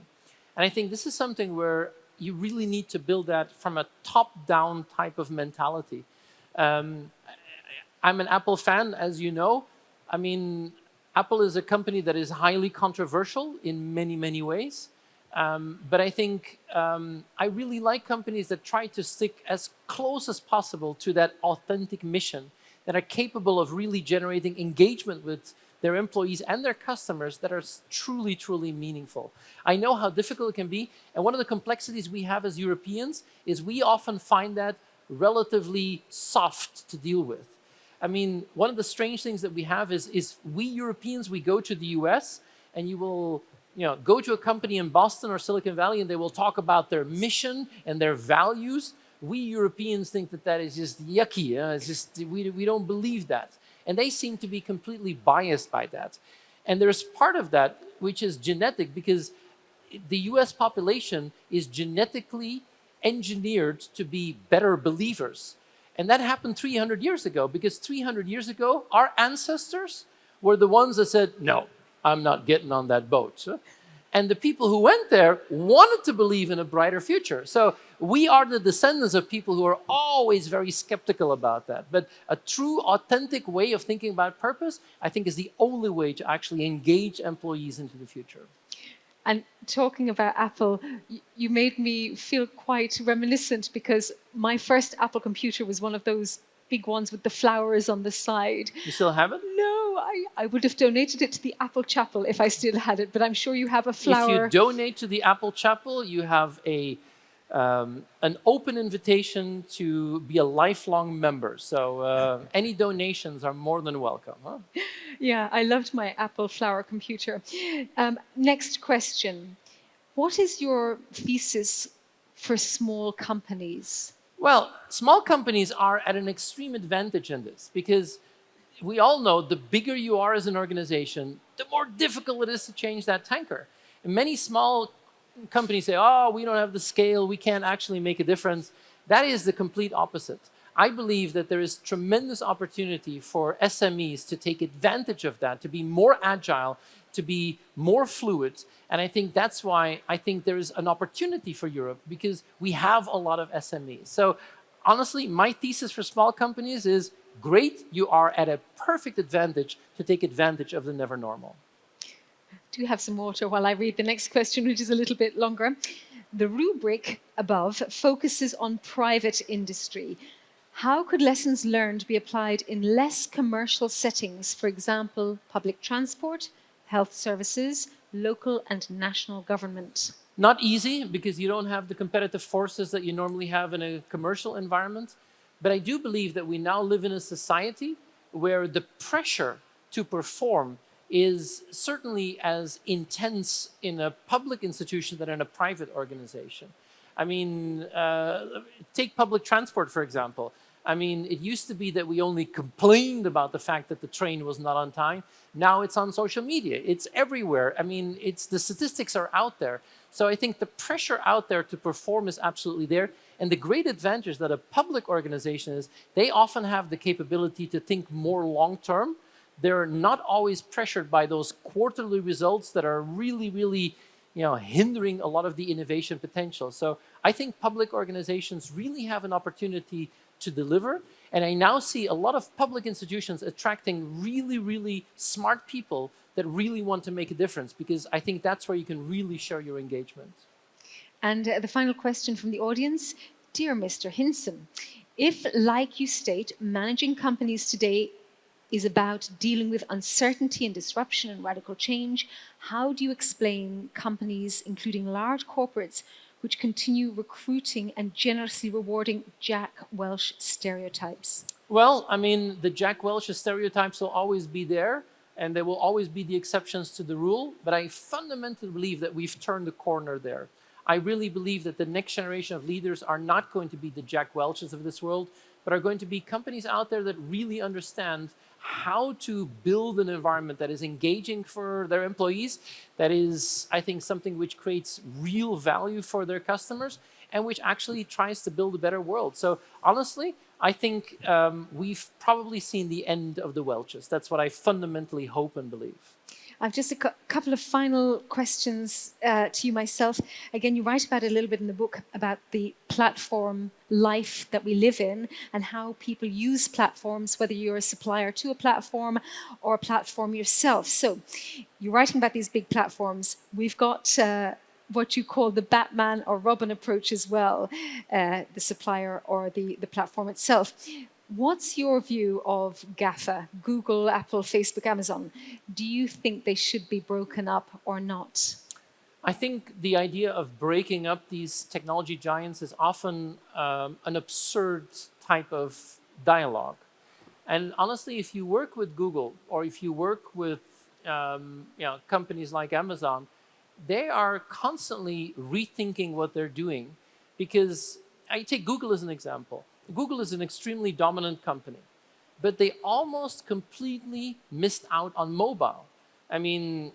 Speaker 2: And I think this is something where you really need to build that from a top-down type of mentality. I'm an Apple fan, as you know. I mean, Apple is a company that is highly controversial in many, many ways. But I think I really like companies that try to stick as close as possible to that authentic mission, that are capable of really generating engagement with their employees and their customers that are truly, truly meaningful. I know how difficult it can be. And one of the complexities we have as Europeans is we often find that relatively soft to deal with. I mean, one of the strange things that we have is we Europeans, we go to the US and you will go to a company in Boston or Silicon Valley and they will talk about their mission and their values. We Europeans think that that is just yucky. It's just, we don't believe that. And they seem to be completely biased by that. And there's part of that which is genetic because the US population is genetically engineered to be better believers. And that happened 300 years ago, because 300 years ago, our ancestors were the ones that said, no, I'm not getting on that boat. And the people who went there wanted to believe in a brighter future. So we are the descendants of people who are always very skeptical about that. But a true, authentic way of thinking about purpose, I think, is the only way to actually engage employees into the future.
Speaker 1: And talking about Apple, you made me feel quite reminiscent because my first Apple computer was one of those big ones with the flowers on the side.
Speaker 2: You still have it?
Speaker 1: No, I would have donated it to the Apple Chapel if I still had it, but I'm sure you have a flower.
Speaker 2: If you donate to the Apple Chapel, you have an open invitation to be a lifelong member. So any donations are more than welcome. Huh?
Speaker 1: Yeah, I loved my Apple flower computer. Next question. What is your thesis for small companies?
Speaker 2: Well, small companies are at an extreme advantage in this because we all know the bigger you are as an organization, the more difficult it is to change that tanker. And many small companies say, oh, we don't have the scale, we can't actually make a difference. That is the complete opposite. I believe that there is tremendous opportunity for SMEs to take advantage of that, to be more agile, to be more fluid. And I think that's why I think there is an opportunity for Europe, because we have a lot of SMEs. So honestly, my thesis for small companies is great, you are at a perfect advantage to take advantage of the never normal.
Speaker 1: Do have some water while I read the next question, which is a little bit longer. The rubric above focuses on private industry. How could lessons learned be applied in less commercial settings, for example, public transport, health services, local and national government?
Speaker 2: Not easy, because you don't have the competitive forces that you normally have in a commercial environment. But I do believe that we now live in a society where the pressure to perform is certainly as intense in a public institution than in a private organization. I mean, take public transport, for example. I mean, it used to be that we only complained about the fact that the train was not on time. Now it's on social media. It's everywhere. I mean, the statistics are out there. So I think the pressure out there to perform is absolutely there. And the great advantage that a public organization is, they often have the capability to think more long term. They're not always pressured by those quarterly results that are really, really, hindering a lot of the innovation potential. So I think public organizations really have an opportunity to deliver. And I now see a lot of public institutions attracting really, really smart people that really want to make a difference, because I think that's where you can really show your engagement.
Speaker 1: And the final question from the audience. Dear Mr. Hinssen, if, like you state, managing companies today is about dealing with uncertainty and disruption and radical change, how do you explain companies, including large corporates, which continue recruiting and generously rewarding Jack Welch stereotypes?
Speaker 2: Well, I mean, the Jack Welch stereotypes will always be there, and there will always be the exceptions to the rule, but I fundamentally believe that we've turned the corner there. I really believe that the next generation of leaders are not going to be the Jack Welches of this world, but are going to be companies out there that really understand how to build an environment that is engaging for their employees, that is, I think, something which creates real value for their customers, and which actually tries to build a better world. So honestly, I think we've probably seen the end of the Welches. That's what I fundamentally hope and believe.
Speaker 1: I've just a couple of final questions to you myself. Again, you write about it a little bit in the book about the platform life that we live in and how people use platforms, whether you're a supplier to a platform or a platform yourself. So you're writing about these big platforms. We've got what you call the Batman or Robin approach as well, the supplier or the platform itself. What's your view of GAFA, Google, Apple, Facebook, Amazon? Do you think they should be broken up or not?
Speaker 2: I think the idea of breaking up these technology giants is often an absurd type of dialogue. And honestly, if you work with Google or if you work with companies like Amazon, they are constantly rethinking what they're doing. Because I take Google as an example. Google is an extremely dominant company, but they almost completely missed out on mobile. I mean,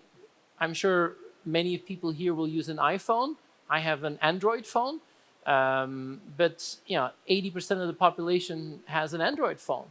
Speaker 2: I'm sure many people here will use an iPhone. I have an Android phone, but 80% of the population has an Android phone.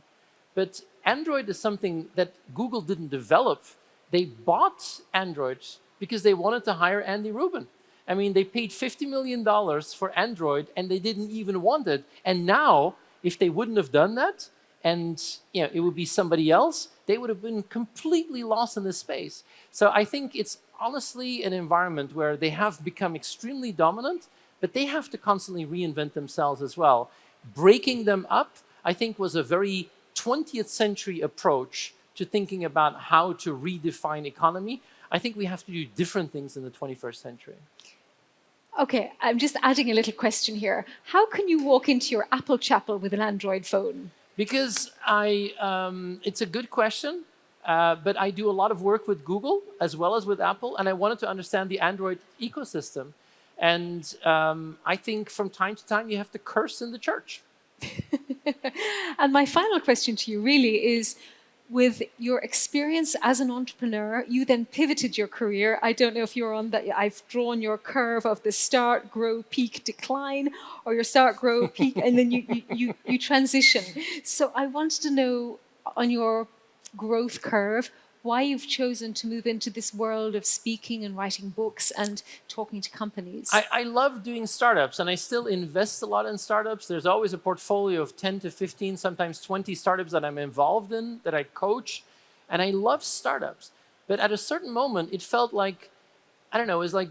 Speaker 2: But Android is something that Google didn't develop. They bought Android because they wanted to hire Andy Rubin. I mean, they paid $50 million for Android and they didn't even want it. And now, if they wouldn't have done that, and it would be somebody else, they would have been completely lost in this space. So I think it's honestly an environment where they have become extremely dominant, but they have to constantly reinvent themselves as well. Breaking them up, I think, was a very 20th century approach to thinking about how to redefine economy. I think we have to do different things in the 21st century.
Speaker 1: Okay, I'm just adding a little question here. How can you walk into your Apple chapel with an Android phone?
Speaker 2: Because it's a good question, but I do a lot of work with Google as well as with Apple, and I wanted to understand the Android ecosystem. And I think from time to time you have to curse in the church.
Speaker 1: And my final question to you really is, with your experience as an entrepreneur, you then pivoted your career. I don't know if you're on that. I've drawn your curve of the start, grow, peak, decline, or your start, grow, peak, and then you transition. So I wanted to know on your growth curve, why you've chosen to move into this world of speaking and writing books and talking to companies.
Speaker 2: I love doing startups, and I still invest a lot in startups. There's always a portfolio of 10 to 15, sometimes 20 startups that I'm involved in, that I coach, and I love startups. But at a certain moment, it felt like, I don't know, it was like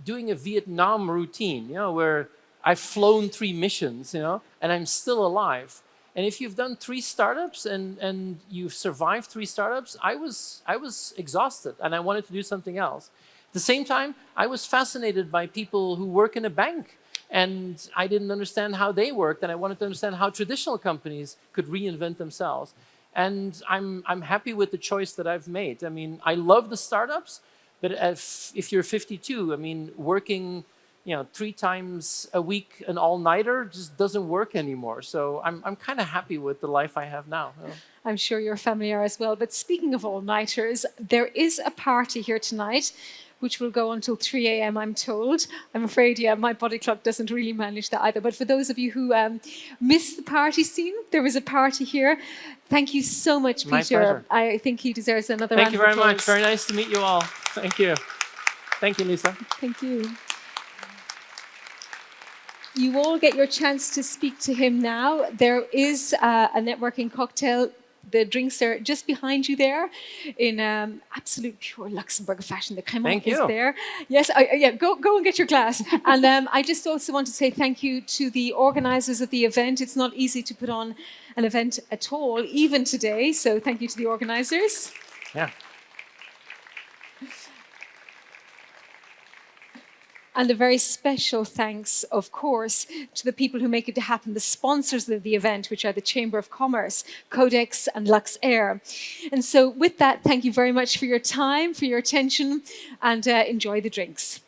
Speaker 2: doing a Vietnam routine, where I've flown 3 missions, and I'm still alive. And if you've done 3 startups and you've survived 3 startups, I was exhausted and I wanted to do something else. At the same time, I was fascinated by people who work in a bank, and I didn't understand how they worked, and I wanted to understand how traditional companies could reinvent themselves. And I'm happy with the choice that I've made. I mean, I love the startups, but if you're 52, I mean, working 3 times a week an all-nighter just doesn't work anymore. So I'm kind of happy with the life I have now.
Speaker 1: I'm sure your family are as well. But speaking of all-nighters, there is a party here tonight which will go until 3 a.m., I'm told. I'm afraid, yeah, my body clock doesn't really manage that either. But for those of you who missed the party scene, there is a party here. Thank you so much, Peter.
Speaker 2: My pleasure.
Speaker 1: I think he deserves another
Speaker 2: Thank
Speaker 1: round
Speaker 2: you
Speaker 1: of
Speaker 2: very
Speaker 1: applause.
Speaker 2: much. Very nice to meet you all. Thank you. Thank you, Lisa.
Speaker 1: Thank you. You all get your chance to speak to him now. There is a networking cocktail. The drinks are just behind you there in absolute pure Luxembourg fashion. The Cremant is there. Yes, yeah, go and get your glass. And I just also want to say thank you to the organizers of the event. It's not easy to put on an event at all, even today. So thank you to the organizers.
Speaker 2: Yeah.
Speaker 1: And a very special thanks, of course, to the people who make it happen, the sponsors of the event, which are the Chamber of Commerce, Codex and Lux Air. And so with that, thank you very much for your time, for your attention, and enjoy the drinks.